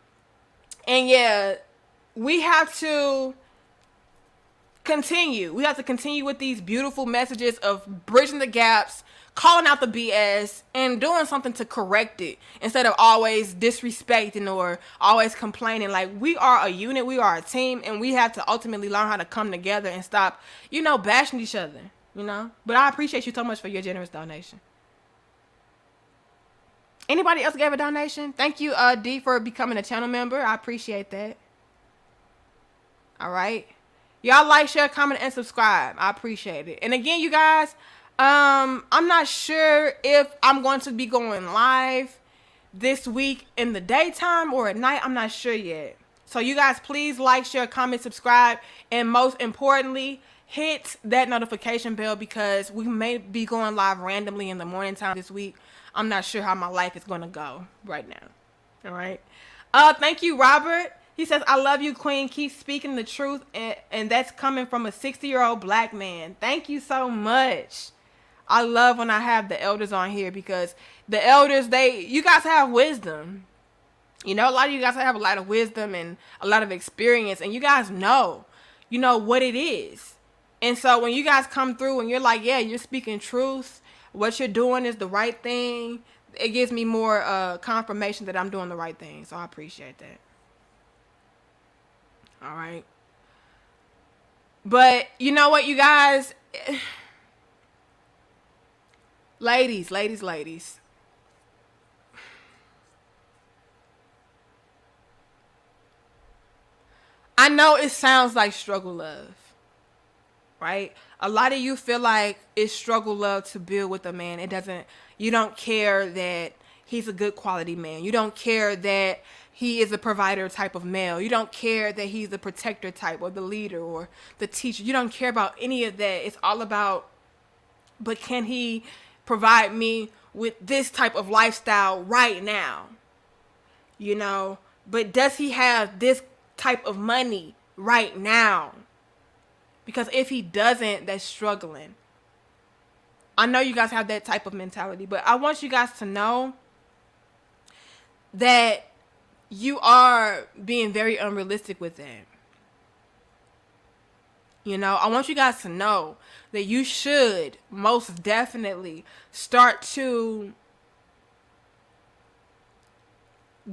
yeah, we have to continue. We have to continue with these beautiful messages of bridging the gaps, calling out the BS, and doing something to correct it instead of always disrespecting or always complaining. Like, we are a unit, we are a team, and we have to ultimately learn how to come together and stop, bashing each other, But I appreciate you so much for your generous donation. Anybody else gave a donation? Thank you, D, for becoming a channel member. I appreciate that. All right. Y'all like, share, comment, and subscribe. I appreciate it. And again, you guys, I'm not sure if I'm going to be going live this week in the daytime or at night. I'm not sure yet. So you guys, please like, share, comment, subscribe, and most importantly, hit that notification bell because we may be going live randomly in the morning time this week. I'm not sure how my life is going to go right now. All right. Thank you, Robert. He says, I love you, Queen. Keep speaking the truth. And that's coming from a 60-year-old black man. Thank you so much. I love when I have the elders on here because the elders, you guys have wisdom. A lot of you guys have a lot of wisdom and a lot of experience. And you guys know what it is. And so when you guys come through and you're like, yeah, you're speaking truth. What you're doing is the right thing. It gives me more confirmation that I'm doing the right thing. So I appreciate that. All right. But you know what, you guys? Ladies. I know it sounds like struggle love, right? A lot of you feel like it's struggle love to build with a man. You don't care that he's a good quality man. You don't care that he is a provider type of male. You don't care that he's the protector type or the leader or the teacher. You don't care about any of that. It's all about, but can he provide me with this type of lifestyle right now? But does he have this type of money right now? Because if he doesn't, that's struggling. I know you guys have that type of mentality, but I want you guys to know that you are being very unrealistic with that. I want you guys to know that you should most definitely start to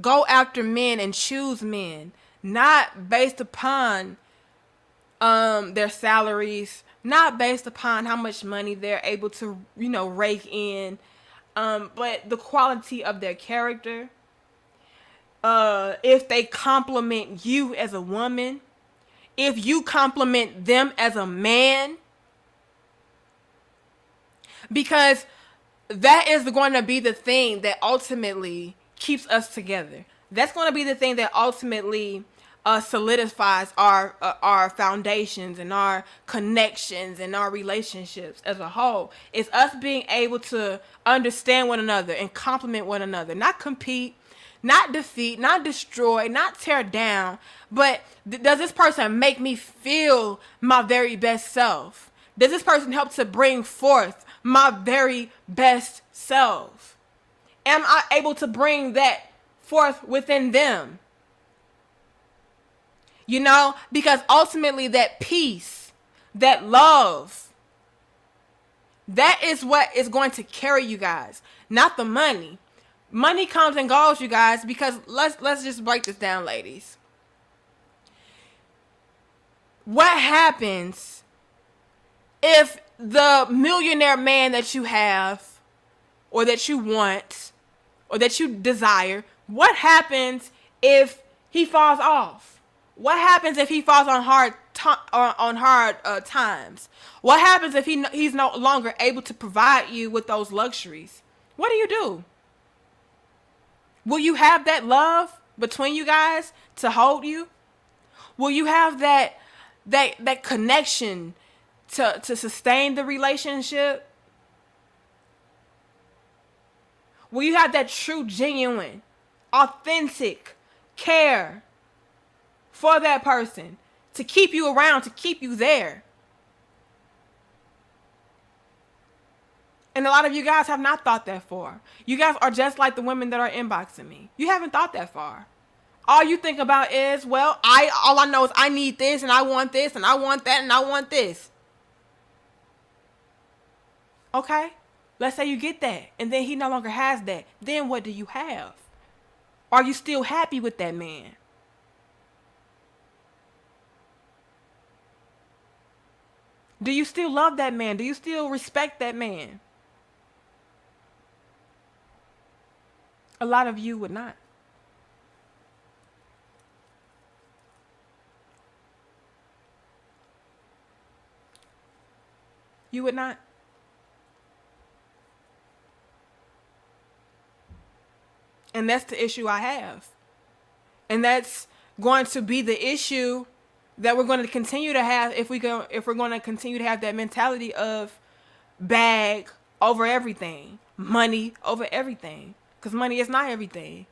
go after men and choose men, not based upon their salaries, not based upon how much money they're able to, rake in, but the quality of their character. If they compliment you as a woman, if you compliment them as a man, because that is going to be the thing that ultimately keeps us together. That's going to be the thing that ultimately solidifies our foundations and our connections and our relationships as a whole. It's us being able to understand one another and compliment one another, not compete, not defeat, not destroy, not tear down, but does this person make me feel my very best self? Does this person help to bring forth my very best self? Am I able to bring that forth within them? Because ultimately that peace, that love, that is what is going to carry you guys, not the money. Money comes and goes, you guys, because let's just break this down, ladies. What happens if the millionaire man that you have or that you want or that you desire What happens if he falls off? What happens if he falls on hard times? What happens if he's no longer able to provide you with those luxuries? What do you do? Will you have that love between you guys to hold you? Will you have that connection to sustain the relationship? Will you have that true, genuine, authentic care for that person to keep you around, to keep you there? And a lot of you guys have not thought that far. You guys are just like the women that are inboxing me. You haven't thought that far. All you think about is, well, all I know is I need this and I want this and I want that and I want this. Okay? Let's say you get that and then he no longer has that. Then what do you have? Are you still happy with that man? Do you still love that man? Do you still respect that man? A lot of you would not. You would not. And that's the issue I have. And that's going to be the issue that we're going to continue to have if we're going to continue to have that mentality of bag over everything, money over everything, because money is not everything.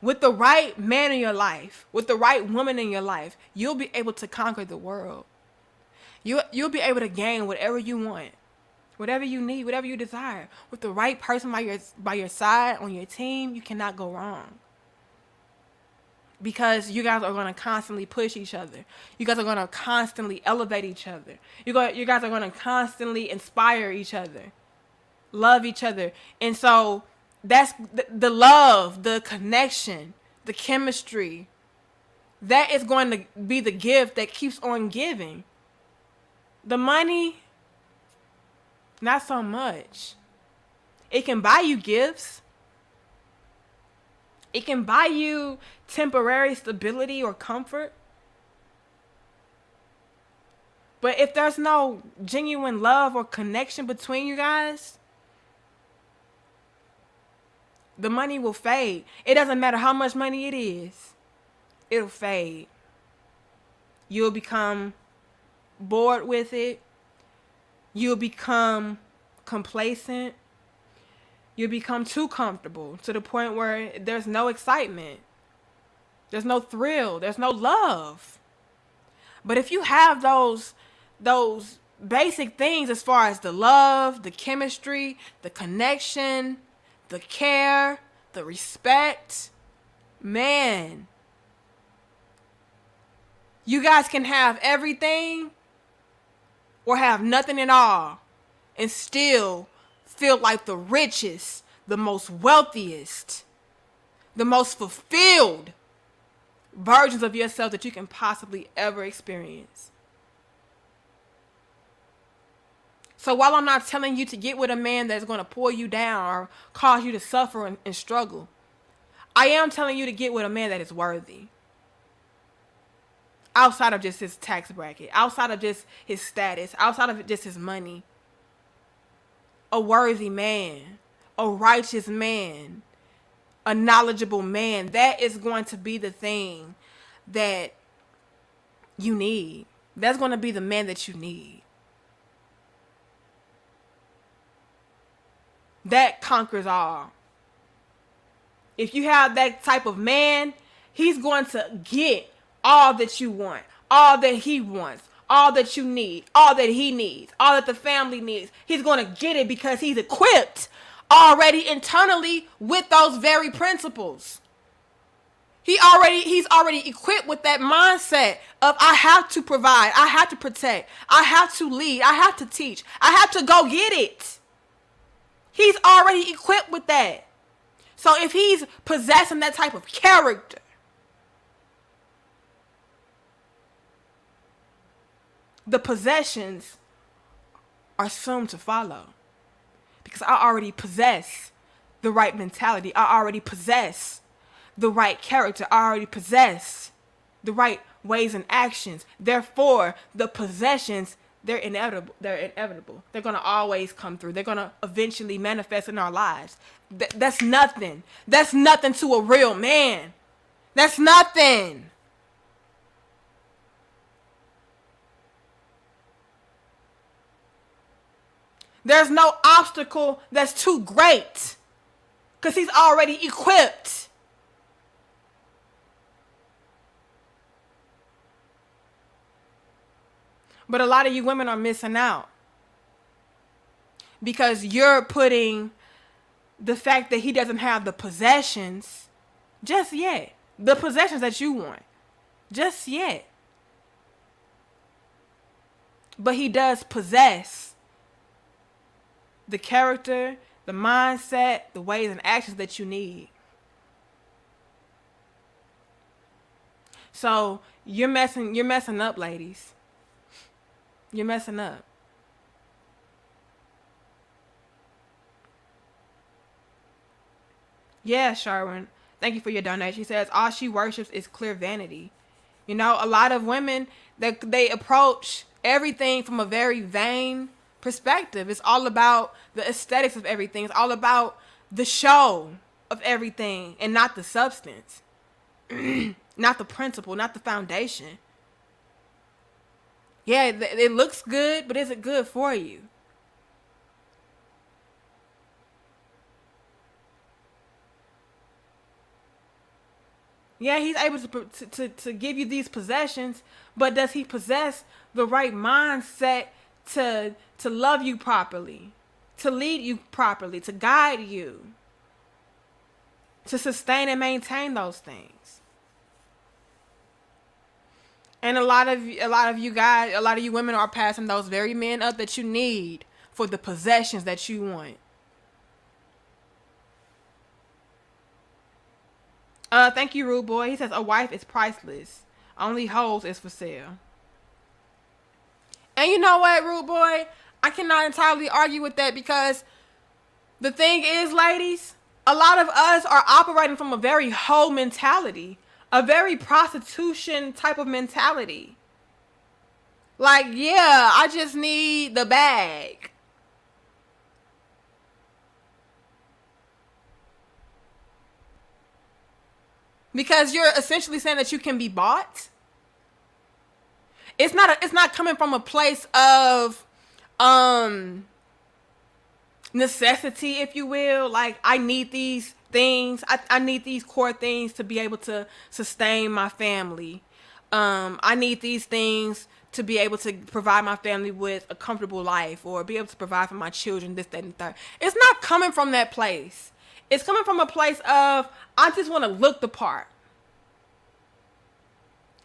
With the right man in your life, with the right woman in your life, you'll be able to conquer the world. You'll be able to gain whatever you want, whatever you need, whatever you desire. With the right person by your side, on your team, you cannot go wrong. Because you guys are going to constantly push each other. You guys are going to constantly elevate each other. You guys are going to constantly inspire each other, love each other. And so that's the love, the connection, the chemistry. That is going to be the gift that keeps on giving. The money, not so much. It can buy you gifts. It can buy you temporary stability or comfort. But if there's no genuine love or connection between you guys, the money will fade. It doesn't matter how much money it is. It'll fade. You'll become bored with it. You'll become complacent. You'll become too comfortable to the point where there's no excitement. There's no thrill. There's no love. But if you have those basic things as far as the love, the chemistry, the connection, the care, the respect, man, you guys can have everything or have nothing at all and still feel like the richest, the most wealthiest, the most fulfilled versions of yourself that you can possibly ever experience. So while I'm not telling you to get with a man that's going to pull you down or cause you to suffer and struggle, I am telling you to get with a man that is worthy. Outside of just his tax bracket, outside of just his status, outside of just his money. A worthy man, a righteous man, a knowledgeable man. That is going to be the thing that you need. That's going to be the man that you need. That conquers all. If you have that type of man, he's going to get all that you want, all that he wants, all that you need, all that he needs, all that the family needs. He's going to get it because he's equipped already internally with those very principles. He's already equipped with that mindset of I have to provide, I have to protect, I have to lead, I have to teach, I have to go get it. He's already equipped with that. So if he's possessing that type of character, the possessions are soon to follow. Because I already possess the right mentality. I already possess the right character. I already possess the right ways and actions. Therefore, the possessions, they're inevitable. They're inevitable. They're going to always come through. They're going to eventually manifest in our lives. That's nothing. That's nothing to a real man. That's nothing. There's no obstacle that's too great because he's already equipped. But a lot of you women are missing out because you're putting the fact that he doesn't have the possessions just yet. The possessions that you want just yet. But he does possess the character, the mindset, the ways and actions that you need. So you're messing up, ladies. You're messing up. Yeah, Sharwin. Thank you for your donation. She says all she worships is clear vanity. You know, a lot of women they approach everything from a very vain perspective. It's all about the aesthetics of everything. It's all about the show of everything and not the substance. Not the principle, not the foundation. Yeah, it looks good, but is it good for you? Yeah, he's able to give you these possessions, but does he possess the right mindset to love you properly, to lead you properly, to guide you, to sustain and maintain those things? And a lot of you guys, a lot of you women are passing those very men up that you need for the possessions that you want. Thank you, Rude Boy. He says a wife is priceless. Only hoes is for sale. And you know what, Rude Boy? I cannot entirely argue with that because the thing is, ladies, a lot of us are operating from a very hoe mentality, a very prostitution type of mentality. Like, yeah, I just need the bag. Because you're essentially saying that you can be bought. It's not coming from a place of necessity, if you will. Like, I need these things. I need these core things to be able to sustain my family. I need these things to be able to provide my family with a comfortable life or be able to provide for my children, this, that, and the third. It's not coming from that place. It's coming from a place of, I just want to look the part.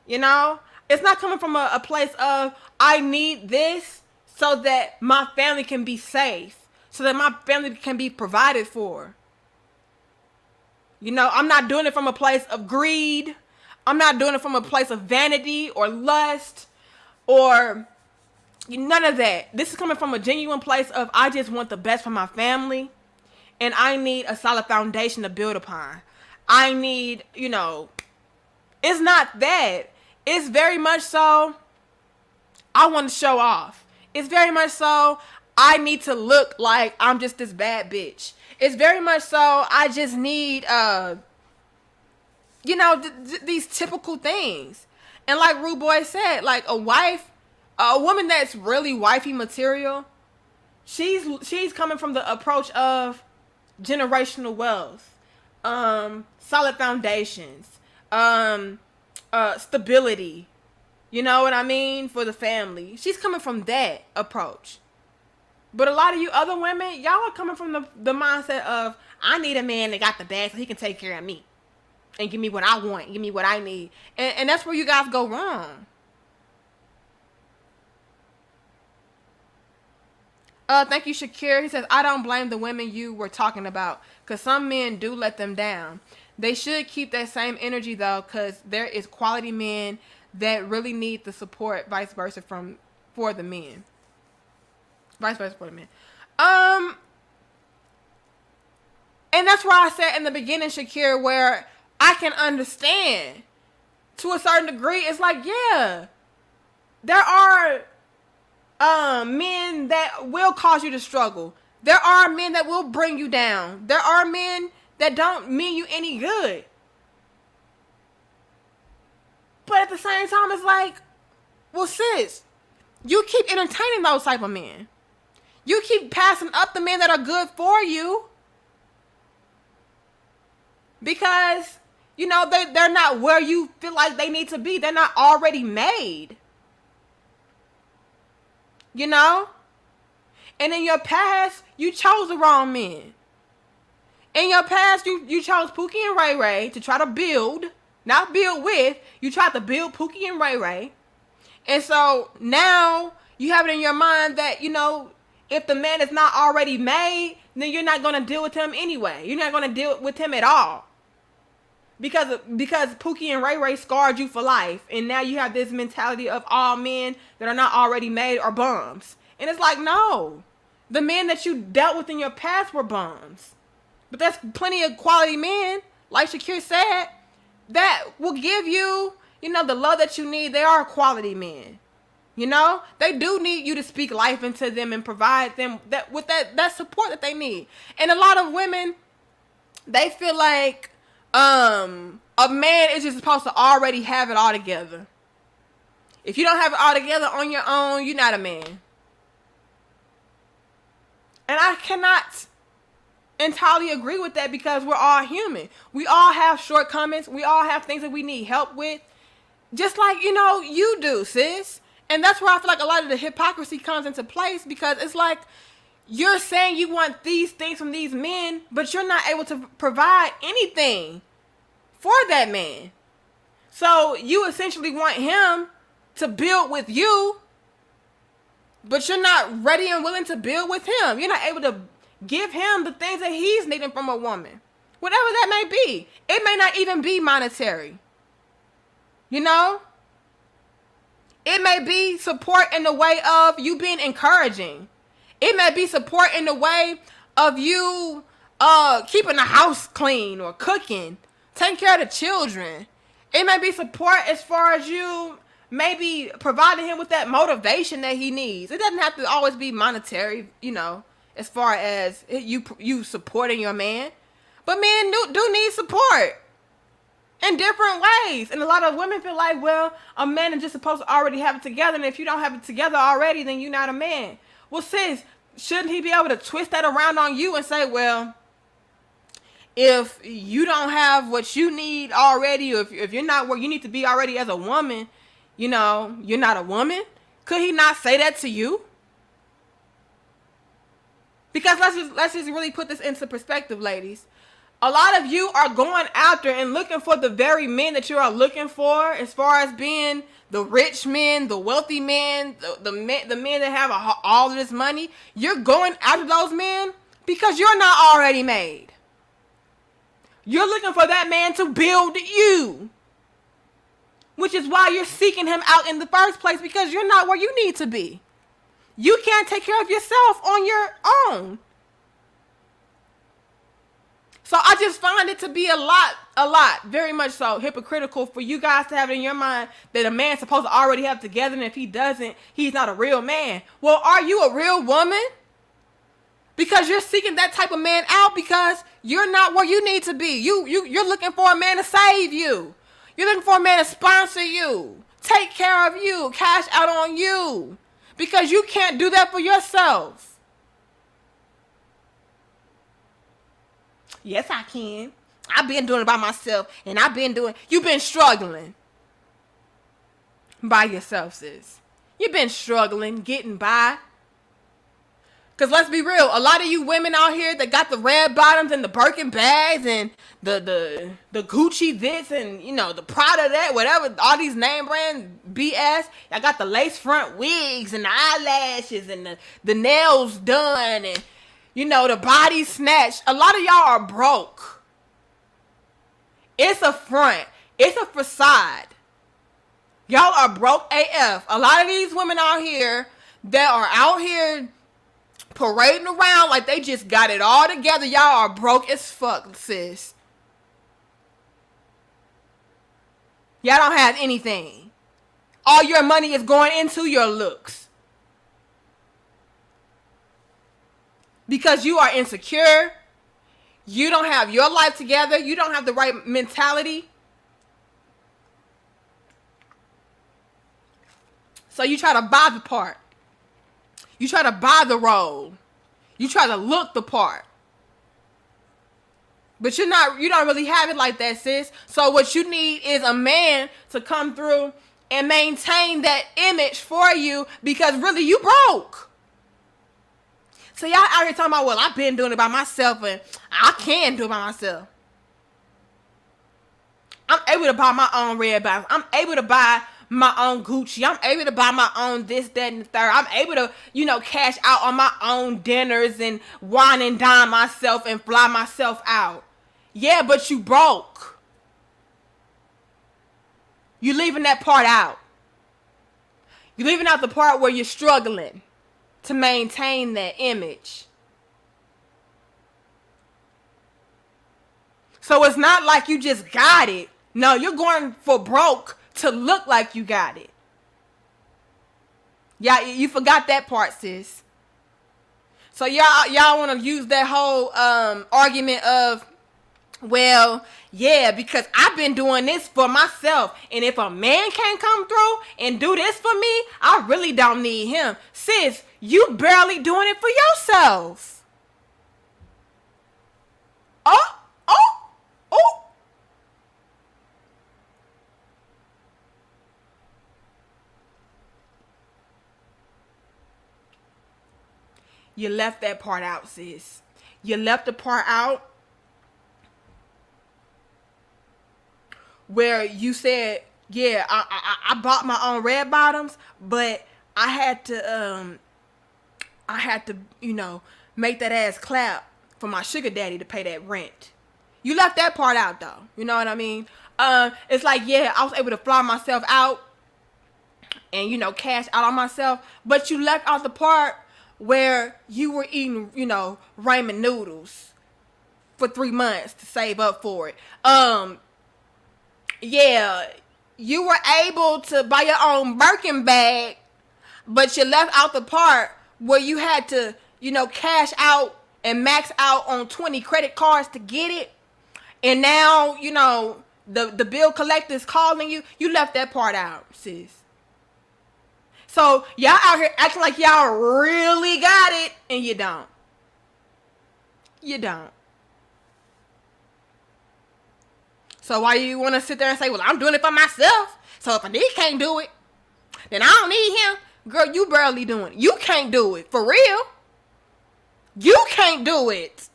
You know? It's not coming from a place of, I need this so that my family can be safe, so that my family can be provided for. You know, I'm not doing it from a place of greed. I'm not doing it from a place of vanity or lust or none of that. This is coming from a genuine place of, I just want the best for my family. And I need a solid foundation to build upon. I need, you know, it's not that. It's very much so, I want to show off. It's very much so, I need to look like I'm just this bad bitch. It's very much so, I just need, you know, these typical things. And like Rude Boy said, like a woman that's really wifey material, she's coming from the approach of generational wealth, solid foundations, stability, you know what I mean, for the family. She's coming from that approach. But a lot of you other women, y'all are coming from the mindset of, I need a man that got the bag so he can take care of me and give me what I want, give me what I need. And that's where you guys go wrong. Thank you, Shakir. He says, I don't blame the women you were talking about, because some men do let them down. They should keep that same energy, though, because there is quality men that really need the support, vice versa for the men. Vice versa for the men. And that's why I said in the beginning, Shakira, where I can understand to a certain degree. It's like, yeah, there are men that will cause you to struggle. There are men that will bring you down. There are men that don't mean you any good. But at the same time, it's like, well, sis, you keep entertaining those type of men. You keep passing up the men that are good for you. Because, you know, they're not where you feel like they need to be. They're not already made. You know? And in your past, you chose the wrong men. In your past, you chose Pookie and Ray Ray to try to build. Not build with. You tried to build Pookie and Ray Ray. And so now you have it in your mind that, you know, if the man is not already made, then you're not going to deal with him anyway. You're not going to deal with him at all. Because Pookie and Ray Ray scarred you for life. And now you have this mentality of all men that are not already made are bums. And it's like, no. The men that you dealt with in your past were bums. But there's plenty of quality men, like Shakira said, that will give you, you know, the love that you need. They are quality men. You know, they do need you to speak life into them and provide them that support that they need. And a lot of women, they feel like a man is just supposed to already have it all together. If you don't have it all together on your own, you're not a man. And I cannot entirely agree with that because we're all human. We all have shortcomings. We all have things that we need help with. Just like, you know, you do, sis. And that's where I feel like a lot of the hypocrisy comes into place because it's like you're saying you want these things from these men, but you're not able to provide anything for that man. So you essentially want him to build with you, but you're not ready and willing to build with him. You're not able to give him the things that he's needing from a woman. Whatever that may be. It may not even be monetary. You know? It may be support in the way of you being encouraging. It may be support in the way of you keeping the house clean or cooking, taking care of the children. It may be support as far as you maybe providing him with that motivation that he needs. It doesn't have to always be monetary, you know, as far as you supporting your man. But men do need support in different ways. And a lot of women feel like, well, a man is just supposed to already have it together. And if you don't have it together already, then you're not a man. Well, sis, shouldn't he be able to twist that around on you and say, well, if you don't have what you need already, or if you're not where you need to be already as a woman, you know, you're not a woman? Could he not say that to you? Because let's just really put this into perspective, ladies. A lot of you are going after and looking for the very men that you are looking for, as far as being the rich men, the wealthy men, the men that have all of this money. You're going after those men because you're not already made. You're looking for that man to build you, which is why you're seeking him out in the first place, because you're not where you need to be. You can't take care of yourself on your own. So I just find it to be a lot, very much so, hypocritical for you guys to have it in your mind that a man's supposed to already have it together, and if he doesn't, he's not a real man. Well, are you a real woman? Because you're seeking that type of man out because you're not where you need to be. You're looking for a man to save you. You're looking for a man to sponsor you, take care of you, cash out on you, because you can't do that for yourself. Yes, I can. I've been doing it by myself, and you've been struggling by yourself, sis. You've been struggling, getting by. Because let's be real, a lot of you women out here that got the red bottoms and the Birkin bags and the Gucci this and, you know, the Prada that, whatever, all these name brand BS. I got the lace front wigs and the eyelashes and the nails done and, you know, the body snatched. A lot of y'all are broke. It's a front. It's a facade. Y'all are broke AF. A lot of these women out here that are out here parading around like they just got it all together. Y'all are broke as fuck, sis. Y'all don't have anything. All your money is going into your looks. Because you are insecure. You don't have your life together. You don't have the right mentality. So you try to buy the part. You try to buy the role. You try to look the part. But you don't really have it like that, sis. So what you need is a man to come through and maintain that image for you, because really you broke. So y'all out here talking about, well, I've been doing it by myself and I can do it by myself. I'm able to buy my own red bottoms. I'm able to buy my own Gucci. I'm able to buy my own this, that, and the third. I'm able to, cash out on my own dinners and wine and dine myself and fly myself out. Yeah, but you broke. You're leaving that part out. You're leaving out the part where you're struggling to maintain that image. So it's not like you just got it. No, you're going for broke to look like you got it. Yeah, you forgot that part, sis. So y'all want to use that whole argument of, well, yeah, because I've been doing this for myself, and if a man can't come through and do this for me, I really don't need him. Sis, you barely doing it for yourself. Oh. You left that part out, sis. You left the part out where you said, yeah, I bought my own red bottoms, but I had to, make that ass clap for my sugar daddy to pay that rent. You left that part out, though. You know what I mean? It's like, yeah, I was able to fly myself out and, cash out on myself, but you left out the part where you were eating, ramen noodles for 3 months to save up for it. Yeah, you were able to buy your own Birkin bag, but you left out the part where you had to, cash out and max out on 20 credit cards to get it. And now, the bill collector's calling you. You left that part out, sis. So y'all out here acting like y'all really got it, and you don't. You don't. So why you want to sit there and say, well, I'm doing it for myself, so if he can't do it, then I don't need him. Girl, you barely doing it. You can't do it. For real. You can't do it.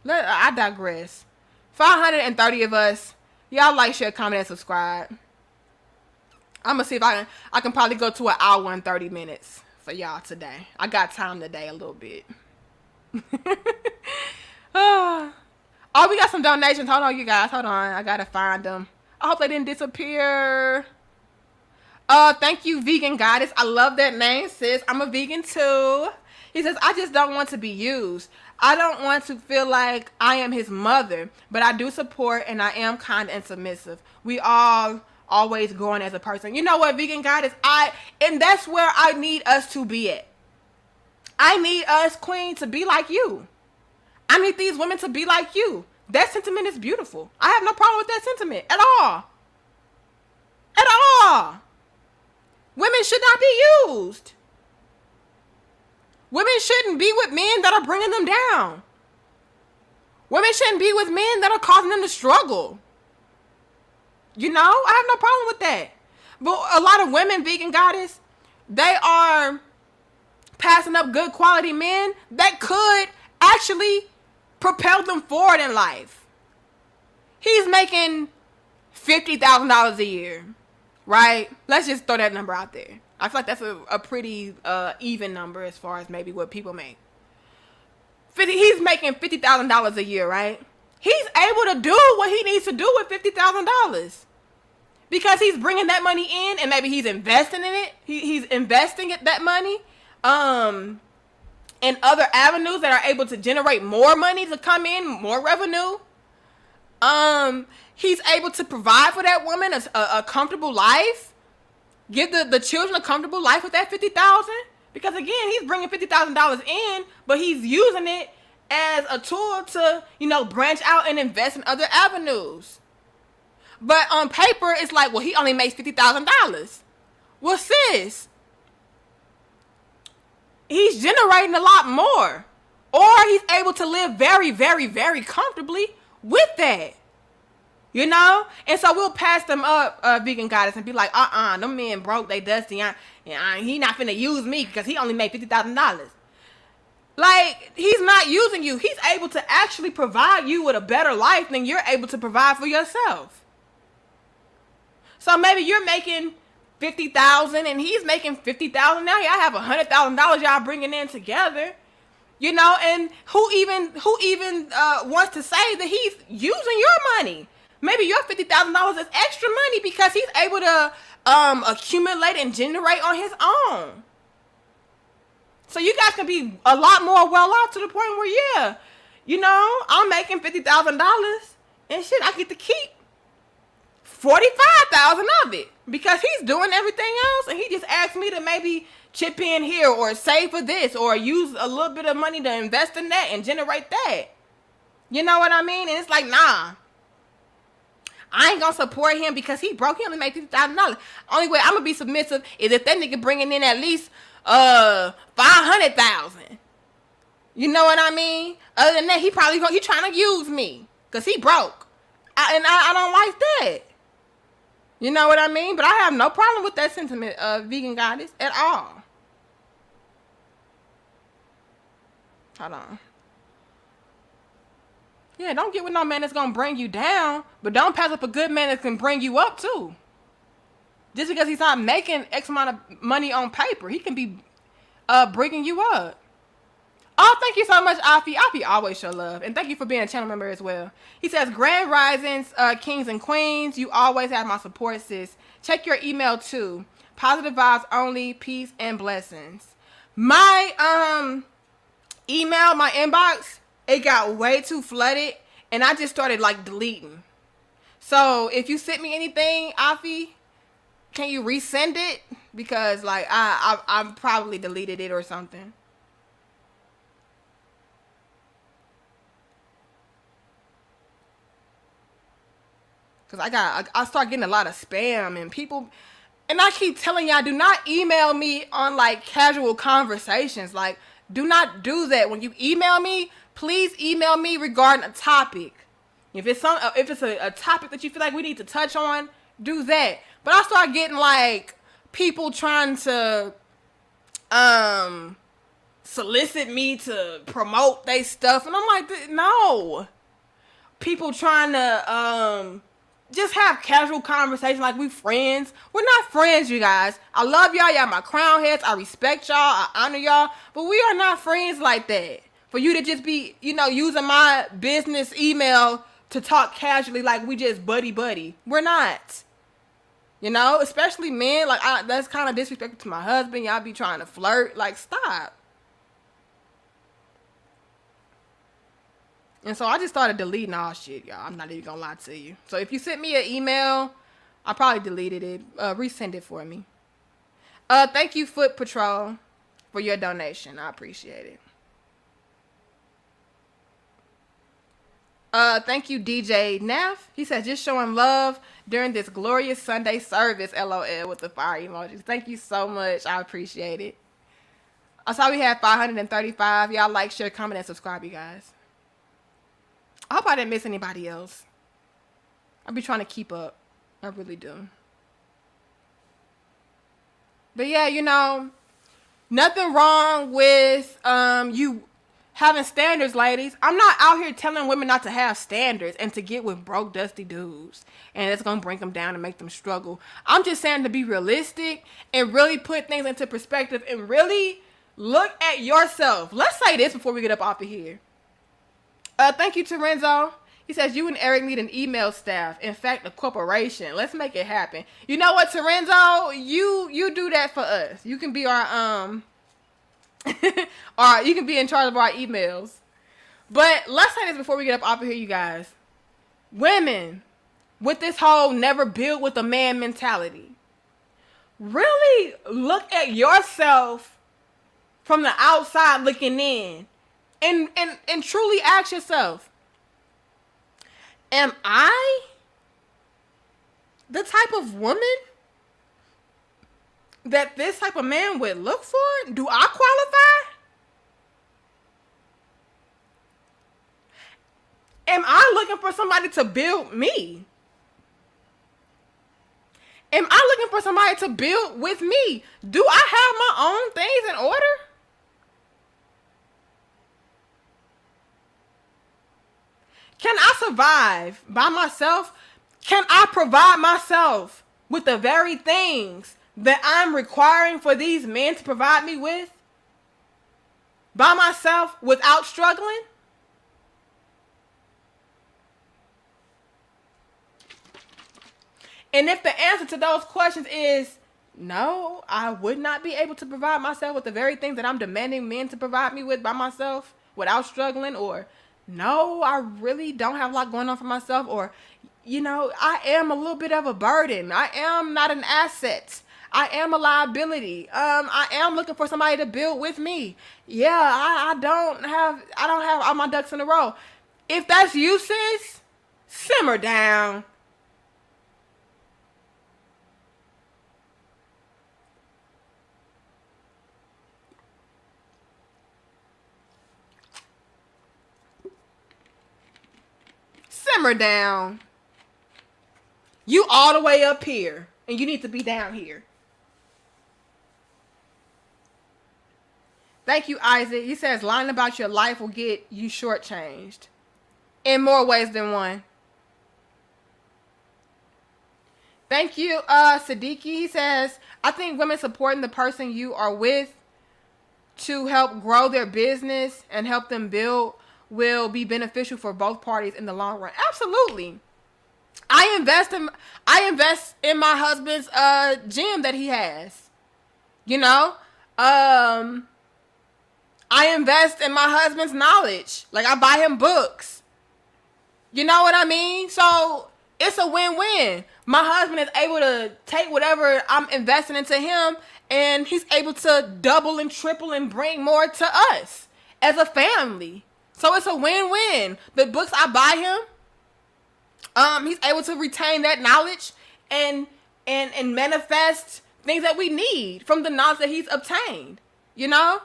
I digress. 530 of us. Y'all like, share, comment, and subscribe. I'm going to see if I can probably go to an hour and 30 minutes for y'all today. I got time today a little bit. Oh, we got some donations. Hold on, you guys. Hold on. I got to find them. I hope they didn't disappear. Thank you, Vegan Goddess. I love that name, sis. I'm a vegan too. He says, I just don't want to be used. I don't want to feel like I am his mother, but I do support and I am kind and submissive. We all always growing as a person. You know what, Vegan Goddess? And that's where I need us to be at. I need us, Queen, to be like you. I need these women to be like you. That sentiment is beautiful. I have no problem with that sentiment at all. At all. Women should not be used. Women shouldn't be with men that are bringing them down. Women shouldn't be with men that are causing them to struggle. I have no problem with that. But a lot of women, Vegan Goddess, they are passing up good quality men that could actually propel them forward in life. He's making $50,000 a year, right? Let's just throw that number out there. I feel like that's a pretty even number as far as maybe what people make. He's making $50,000 a year, right? He's able to do what he needs to do with $50,000 because he's bringing that money in and maybe he's investing in it. He's investing that money and other avenues that are able to generate more money to come in, more revenue. He's able to provide for that woman a comfortable life, give the children a comfortable life with that $50,000. Because again, he's bringing $50,000 in, but he's using it as a tool to, branch out and invest in other avenues. But on paper, it's like, well, he only makes $50,000. Well, sis, he's generating a lot more. Or he's able to live very, very, very comfortably with that. And so we'll pass them up, Vegan Goddess, and be like, them men broke, they dusty. He not finna use me because he only made $50,000. Like, he's not using you. He's able to actually provide you with a better life than you're able to provide for yourself. So maybe you're making $50,000 and he's making $50,000 now. Y'all have $100,000 y'all bringing in together. And who even wants to say that he's using your money? Maybe your $50,000 is extra money because he's able to accumulate and generate on his own. So you guys can be a lot more well off to the point where, I'm making $50,000 and shit, I get to keep $45,000 of it because he's doing everything else, and he just asked me to maybe chip in here or save for this or use a little bit of money to invest in that and generate that. You know what I mean? And it's like, nah. I ain't gonna support him because he broke. He only made $50,000. Only way I'm gonna be submissive is if that nigga bringing in at least $500,000. You know what I mean? Other than that, he trying to use me because he broke, I don't like that. You know what I mean? But I have no problem with that sentiment of Vegan Goddess at all. Hold on. Yeah, don't get with no man that's going to bring you down, but don't pass up a good man that can bring you up too. Just because he's not making X amount of money on paper, he can be bringing you up. Oh, thank you so much, Afi. Afi always show love. And thank you for being a channel member as well. He says, Grand Risings, Kings and Queens, you always have my support, sis. Check your email too. Positive vibes only, peace and blessings. My email, my inbox, it got way too flooded, and I just started deleting. So if you sent me anything, Afi, can you resend it? Because I probably deleted it or something. Because I start getting a lot of spam and people, and I keep telling y'all, do not email me on casual conversations. Do not do that. When you email me, please email me regarding a topic. If it's a topic that you feel like we need to touch on, do that. But I start getting people trying to solicit me to promote their stuff, and I'm like, no. People trying to just have casual conversation like we friends. We're not friends, you guys. I love y'all. Y'all my crown heads. I respect y'all. I honor y'all. But we are not friends like that. For you to just be, using my business email to talk casually like we just buddy. We're not. Especially men. That's kind of disrespectful to my husband. Y'all be trying to flirt. Stop. And so I just started deleting all shit, y'all. I'm not even gonna lie to you. So if you sent me an email, I probably deleted it. Resend it for me. Thank you, Foot Patrol, for your donation. I appreciate it. Thank you, DJ Neff. He said, just showing love during this glorious Sunday service, LOL, with the fire emojis. Thank you so much. I appreciate it. I saw we had 535. Y'all like, share, comment, and subscribe, you guys. I hope I didn't miss anybody else. I'll be trying to keep up. I really do. But yeah, nothing wrong with you having standards, ladies. I'm not out here telling women not to have standards and to get with broke, dusty dudes. And it's going to bring them down and make them struggle. I'm just saying to be realistic and really put things into perspective and really look at yourself. Let's say this before we get up off of here. Thank you, Terenzo. He says, you and Eric need an email staff. In fact, a corporation. Let's make it happen. You know what, Terenzo? You do that for us. You can be our Or you can be in charge of our emails. But let's say this before we get up off of here, you guys. Women, with this whole never build with a man mentality, really look at yourself from the outside looking in and truly ask yourself, am I the type of woman that this type of man would look for? Do I qualify? Am I looking for somebody to build me? Am I looking for somebody to build with me? Do I have my own things in order? Can I survive by myself? Can I provide myself with the very things that I'm requiring for these men to provide me with? By myself without struggling? And if the answer to those questions is no, I would not be able to provide myself with the very things that I'm demanding men to provide me with by myself without struggling, or no, I really don't have a lot going on for myself, or, you know, I am a little bit of a burden. I am not an asset. I am a liability. I am looking for somebody to build with me. Yeah, I don't have all my ducks in a row. If that's you, sis, simmer down. Simmer down. You all the way up here, and you need to be down here. Thank you, Isaac. He says, lying about your life will get you shortchanged in more ways than one. Thank you, Siddiqui. He says, I think women supporting the person you are with to help grow their business and help them build will be beneficial for both parties in the long run. Absolutely. I invest in my husband's gym that he has. You know? I invest in my husband's knowledge. Like, I buy him books. You know what I mean? So it's a win-win. My husband is able to take whatever I'm investing into him, and he's able to double and triple and bring more to us as a family. So it's a win-win. The books I buy him, he's able to retain that knowledge and manifest things that we need from the knowledge that he's obtained. You know?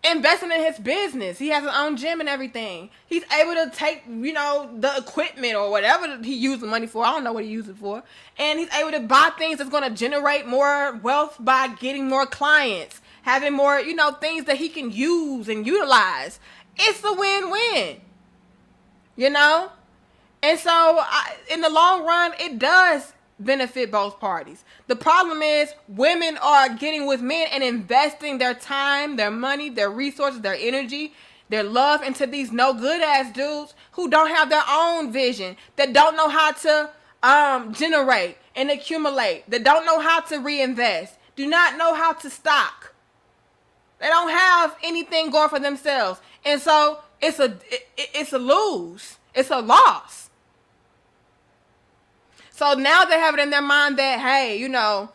Investing in his business. He has his own gym and everything. He's able to take, you know, the equipment or whatever he used the money for. I don't know what he used it for. And he's able to buy things that's going to generate more wealth by getting more clients. Having more, you know, things that he can use and utilize. It's a win-win. You know? And so, in the long run, it does benefit both parties. The problem is women are getting with men and investing their time, their money, their resources, their energy, their love into these no good ass dudes who don't have their own vision, that don't know how to generate and accumulate, that don't know how to reinvest, do not know how to stock. They don't have anything going for themselves. And so it's a lose. It's a loss. So now they have it in their mind that, hey, you know,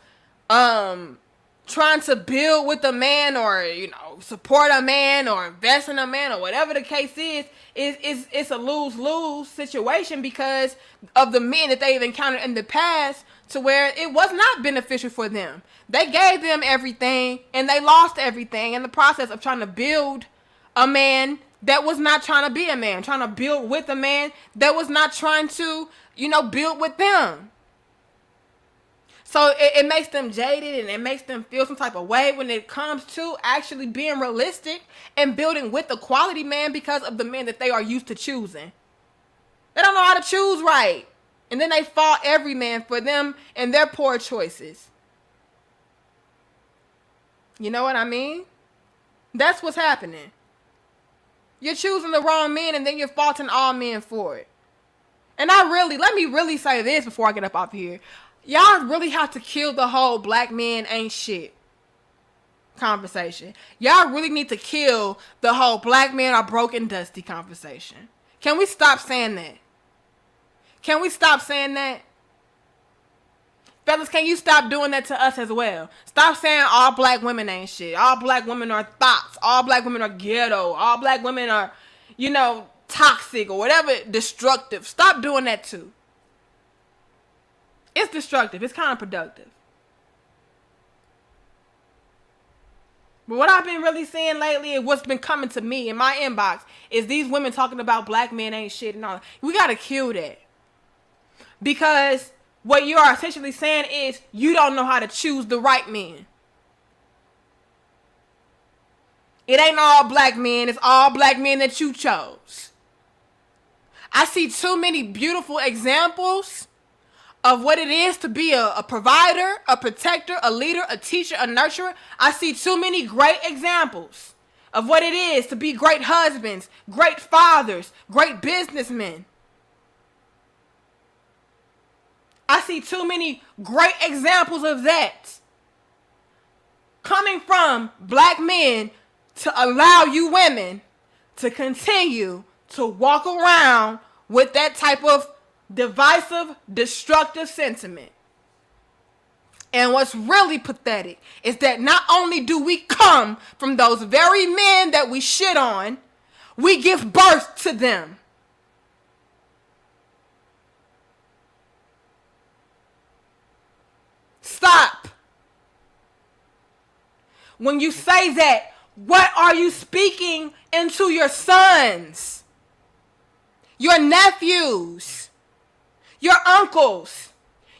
trying to build with a man, or, you know, support a man or invest in a man or whatever the case is it's a lose-lose situation because of the men that they've encountered in the past, to where it was not beneficial for them. They gave them everything and they lost everything in the process of trying to build a man that was not trying to be a man, trying to build with a man that was not trying to, you know, build with them. So it makes them jaded, and it makes them feel some type of way when it comes to actually being realistic and building with a quality man, because of the men that they are used to choosing. They don't know how to choose right. And then they fault every man for them and their poor choices. You know what I mean? That's what's happening. You're choosing the wrong men, and then you're faulting all men for it. And let me really say this before I get up off here. Y'all really have to kill the whole black men ain't shit conversation. Y'all really need to kill the whole black men are broke and dusty conversation. Can we stop saying that? Can we stop saying that? Fellas, can you stop doing that to us as well? Stop saying all black women ain't shit. All black women are thoughts. All black women are ghetto. All black women are, toxic or whatever, destructive. Stop doing that too. It's destructive. It's counterproductive. But what I've been really seeing lately and what's been coming to me in my inbox is these women talking about black men ain't shit and all that. We gotta kill that. Because what you are essentially saying is you don't know how to choose the right men. It ain't all black men. It's all black men that you chose. I see too many beautiful examples of what it is to be a provider, a protector, a leader, a teacher, a nurturer. I see too many great examples of what it is to be great husbands, great fathers, great businessmen. I see too many great examples of that coming from black men to allow you women to continue to walk around with that type of divisive, destructive sentiment. And what's really pathetic is that not only do we come from those very men that we shit on, we give birth to them. Stop. When you say that, what are you speaking into your sons, your nephews, your uncles,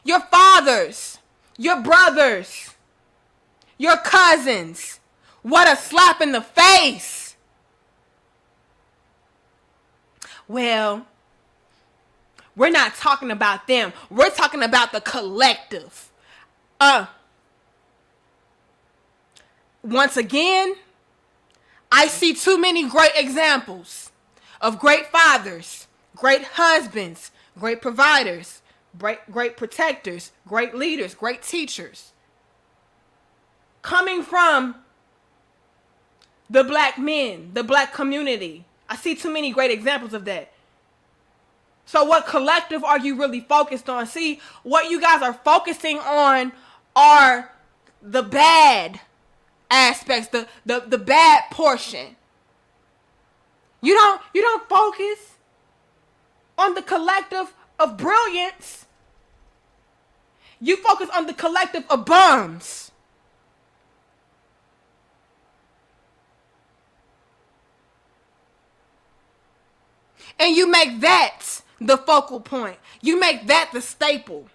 your fathers, your brothers, your cousins? What a slap in the face. Well, we're not talking about them. We're talking about the collective. Once again, I see too many great examples of great fathers, great husbands, great providers, great protectors, great leaders, great teachers, coming from the black men, the black community. I see too many great examples of that. So what collective are you really focused on? See, what you guys are focusing on are the bad aspects, the bad portion. You don't focus on the collective of brilliance. You focus on the collective of bums. And you make that the focal point. You make that the staple.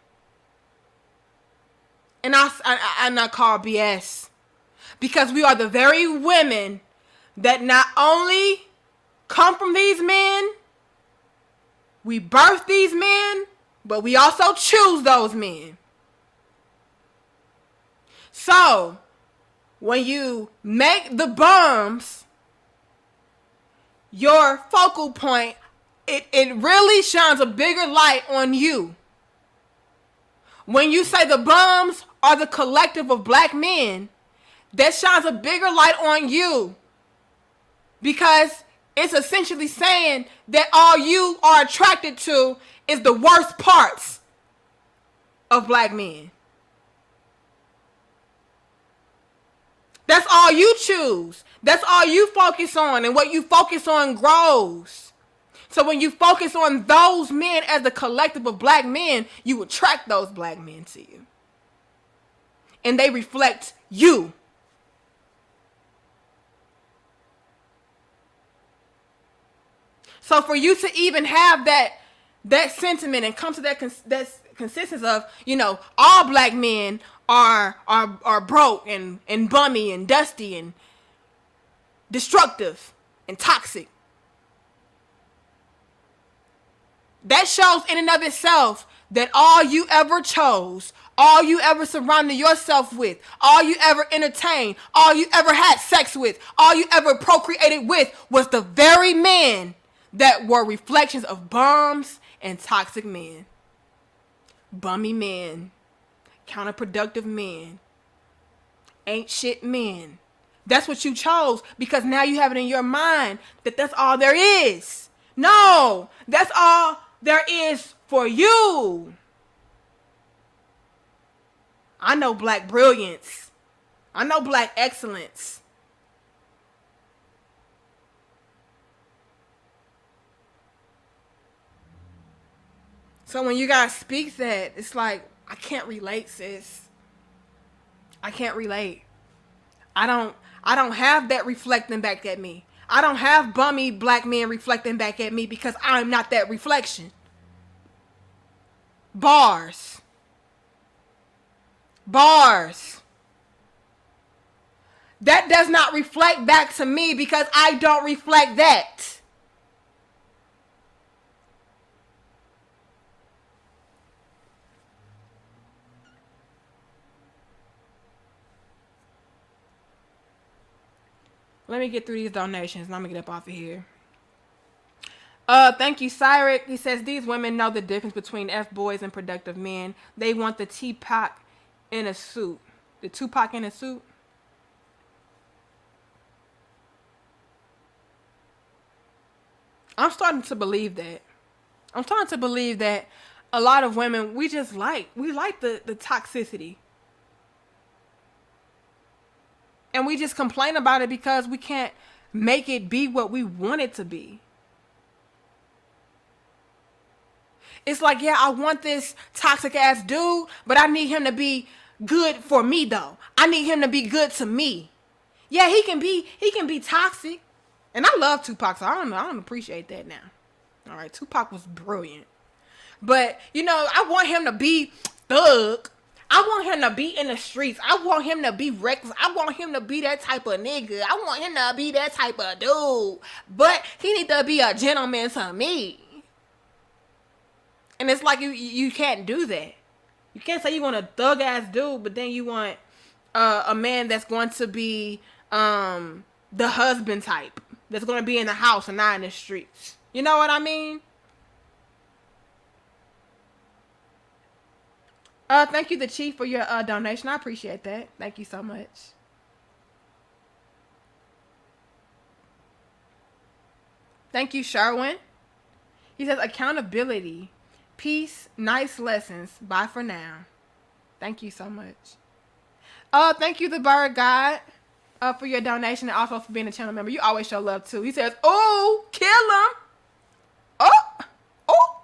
And I'm not called BS. Because we are the very women that not only come from these men, we birth these men, but we also choose those men. So, when you make the bums your focal point, it really shines a bigger light on you. When you say the bums are the collective of black men, that shines a bigger light on you. Because it's essentially saying that all you are attracted to is the worst parts of black men. That's all you choose. That's all you focus on. And what you focus on grows. So when you focus on those men as the collective of black men, you attract those black men to you. And they reflect you. So for you to even have that sentiment and come to that consistency of, all black men are broke and bummy and dusty and destructive and toxic. That shows in and of itself that all you ever chose, all you ever surrounded yourself with, all you ever entertained, all you ever had sex with, all you ever procreated with was the very men that were reflections of bums and toxic men. Bummy men, counterproductive men, ain't shit men, That's what you chose because now you have it in your mind that that's all there is. No, that's all there is for you. I know black brilliance. I know black excellence. So when you guys speak that, it's like, I can't relate, sis. I can't relate. I don't have that reflecting back at me. I don't have bummy black men reflecting back at me because I'm not that reflection. Bars. Bars. That does not reflect back to me because I don't reflect that. Let me get through these donations and I'm gonna get up off of here. Thank you, Cyric. He says these women know the difference between F boys and productive men. They want the Tupac in a suit. The Tupac in a suit. I'm starting to believe that. I'm starting to believe that a lot of women we like the toxicity. And we just complain about it because we can't make it be what we want it to be. It's like, yeah, I want this toxic ass dude, but I need him to be good for me though. I need him to be good to me. Yeah, he can be toxic. And I love Tupac, so I don't appreciate that now. All right, Tupac was brilliant. But, I want him to be thug. I want him to be in the streets. I want him to be reckless. I want him to be that type of nigga. I want him to be that type of dude. But he need to be a gentleman to me. And it's like you can't do that. You can't say you want a thug ass dude, but then you want a man that's going to be the husband type. That's going to be in the house and not in the streets. You know what I mean? Thank you, the Chief, for your donation. I appreciate that. Thank you so much. Thank you, Sherwin. He says, accountability, peace, nice lessons. Bye for now. Thank you so much. Thank you, the Bird God, for your donation and also for being a channel member. You always show love, too. He says, oh, kill him. Oh, oh.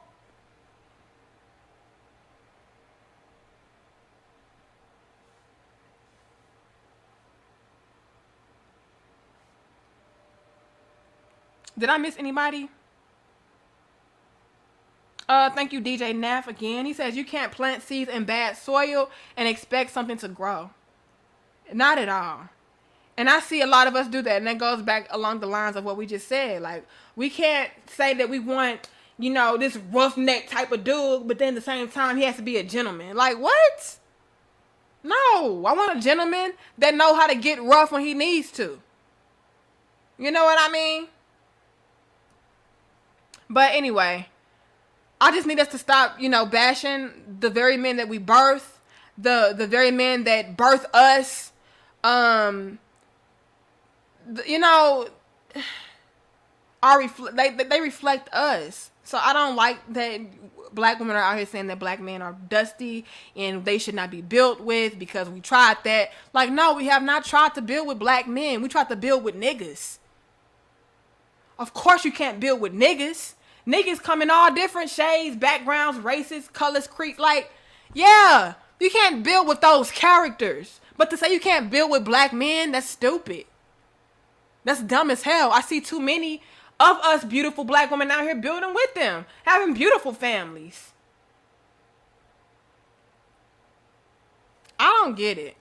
Did I miss anybody? Thank you, DJ Naff, again. He says, you can't plant seeds in bad soil and expect something to grow. Not at all. And I see a lot of us do that, and that goes back along the lines of what we just said. Like, we can't say that we want, this roughneck type of dude, but then at the same time, he has to be a gentleman. Like, what? No, I want a gentleman that know how to get rough when he needs to. You know what I mean? But anyway, I just need us to stop, bashing the very men that we birth, the very men that birth us. They reflect us. So I don't like that black women are out here saying that black men are dusty and they should not be built with because we tried that. Like, no, we have not tried to build with black men. We tried to build with niggas. Of course you can't build with niggas. Niggas come in all different shades, backgrounds, races, colors, creeds. Like, yeah, you can't build with those characters. But to say you can't build with black men, that's stupid. That's dumb as hell. I see too many of us beautiful black women out here building with them, having beautiful families. I don't get it.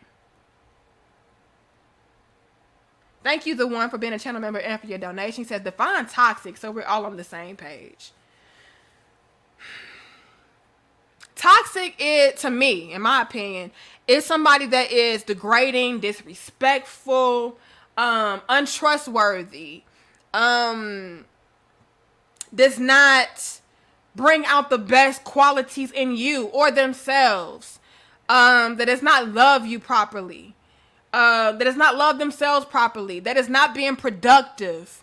Thank you, the one, for being a channel member and for your donation. He says, define toxic so we're all on the same page. Toxic is, to me, in my opinion, is somebody that is degrading, disrespectful, untrustworthy, does not bring out the best qualities in you or themselves, that does not love you properly. that does not love themselves properly, that is not being productive,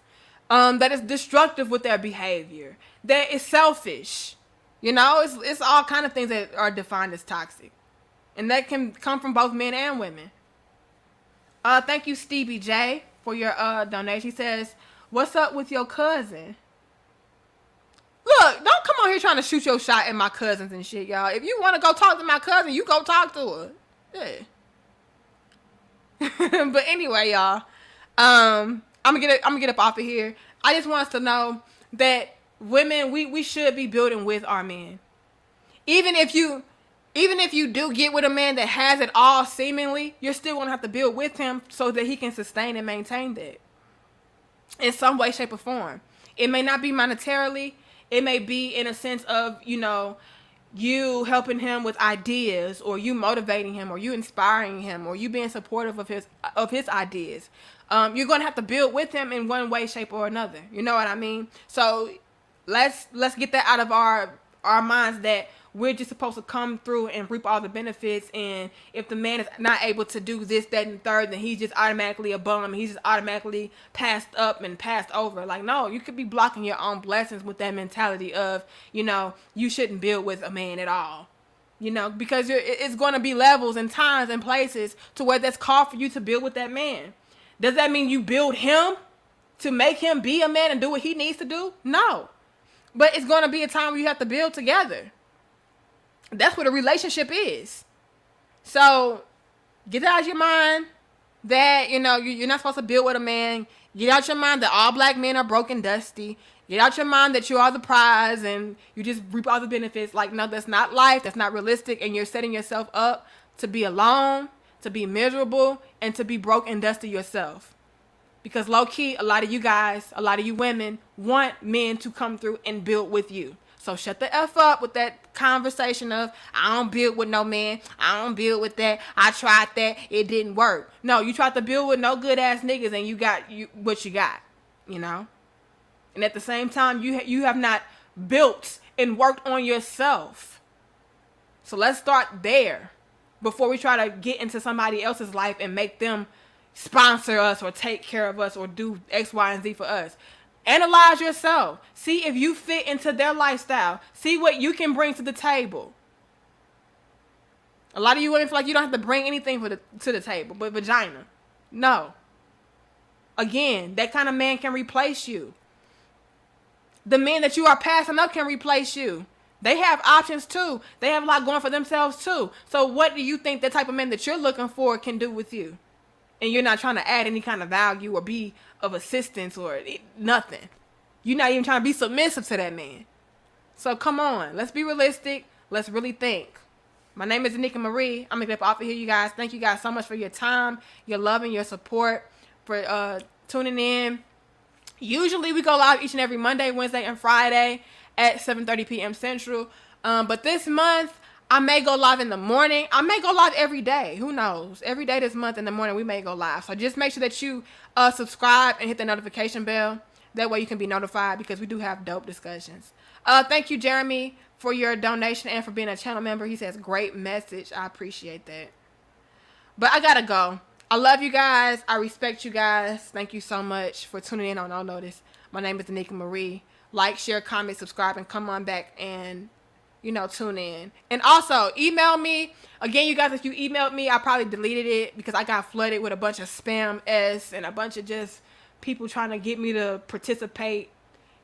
that is destructive with their behavior, that is selfish. You know, it's all kind of things that are defined as toxic. And that can come from both men and women. Thank you, Stevie J, for your donation. He says, "What's up with your cousin?" Look, don't come on here trying to shoot your shot at my cousins and shit, y'all. If you want to go talk to my cousin, you go talk to her. Yeah. But anyway, y'all, I'm gonna get up off of here. I just want us to know that women, we should be building with our men. Even if you do get with a man that has it all seemingly, you're still gonna have to build with him so that he can sustain and maintain that in some way, shape, or form. It may not be monetarily. It may be in a sense of, you know, you helping him with ideas, or you motivating him, or you inspiring him, or you being supportive of his ideas. You're gonna have to build with him in one way, shape, or another. You know what I mean? So let's get that out of our minds, that we're just supposed to come through and reap all the benefits. And if the man is not able to do this, that, and third, then he's just automatically a bum. He's just automatically passed up and passed over. Like, no, you could be blocking your own blessings with that mentality of, you know, you shouldn't build with a man at all. You know, because it's going to be levels and times and places to where that's called for you to build with that man. Does that mean you build him to make him be a man and do what he needs to do? No. But it's going to be a time where you have to build together. That's what a relationship is. So get out of your mind that, you know, you're not supposed to build with a man. Get out your mind that all black men are broke and dusty. Get out your mind that you are the prize and you just reap all the benefits. Like, no, that's not life. That's not realistic. And you're setting yourself up to be alone, to be miserable, and to be broke and dusty yourself. Because low key, a lot of you guys, a lot of you women want men to come through and build with you. So shut the F up with that conversation of, I don't build with no man. I don't build with that. I tried that. It didn't work. No, you tried to build with no good ass niggas and you got what you got, you know? And at the same time, you have not built and worked on yourself. So let's start there before we try to get into somebody else's life and make them sponsor us or take care of us or do X, Y, and Z for us. Analyze yourself. See if you fit into their lifestyle. See what you can bring to the table. A lot of you women feel like you don't have to bring anything to the table, but vagina. No. Again, that kind of man can replace you. The men that you are passing up can replace you. They have options too. They have a lot going for themselves too. So what do you think the type of man that you're looking for can do with you? And you're not trying to add any kind of value or be of assistance or nothing. You're not even trying to be submissive to that man. So come on, let's be realistic. Let's really think. My name is Anika Marie. I'm going to get off of here, you guys. Thank you guys so much for your time, your love, and your support, for tuning in. Usually we go live each and every Monday, Wednesday, and Friday at 7:30 p.m. Central. But this month, I may go live in the morning. I may go live every day. Who knows? Every day this month in the morning, we may go live. So just make sure that you subscribe and hit the notification bell. That way you can be notified because we do have dope discussions. Thank you, Jeremy, for your donation and for being a channel member. He says, great message. I appreciate that. But I got to go. I love you guys. I respect you guys. Thank you so much for tuning in on No Notice. My name is Anika Marie. Like, share, comment, subscribe, and come on back and tune in. And also, email me. Again, you guys, if you emailed me, I probably deleted it because I got flooded with a bunch of spam and a bunch of just people trying to get me to participate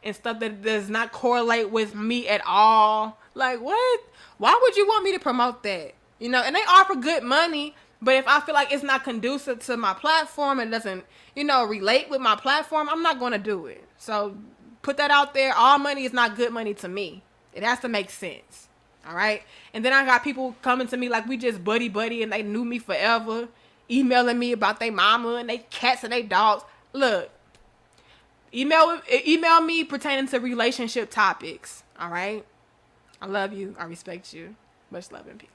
in stuff that does not correlate with me at all. Like, what? Why would you want me to promote that? And they offer good money, but if I feel like it's not conducive to my platform and doesn't, relate with my platform, I'm not going to do it. So put that out there. All money is not good money to me. It has to make sense. All right. And then I got people coming to me like we just buddy and they knew me forever, emailing me about their mama and they cats and they dogs. Look, email me pertaining to relationship topics. All right. I love you. I respect you. Much love and peace.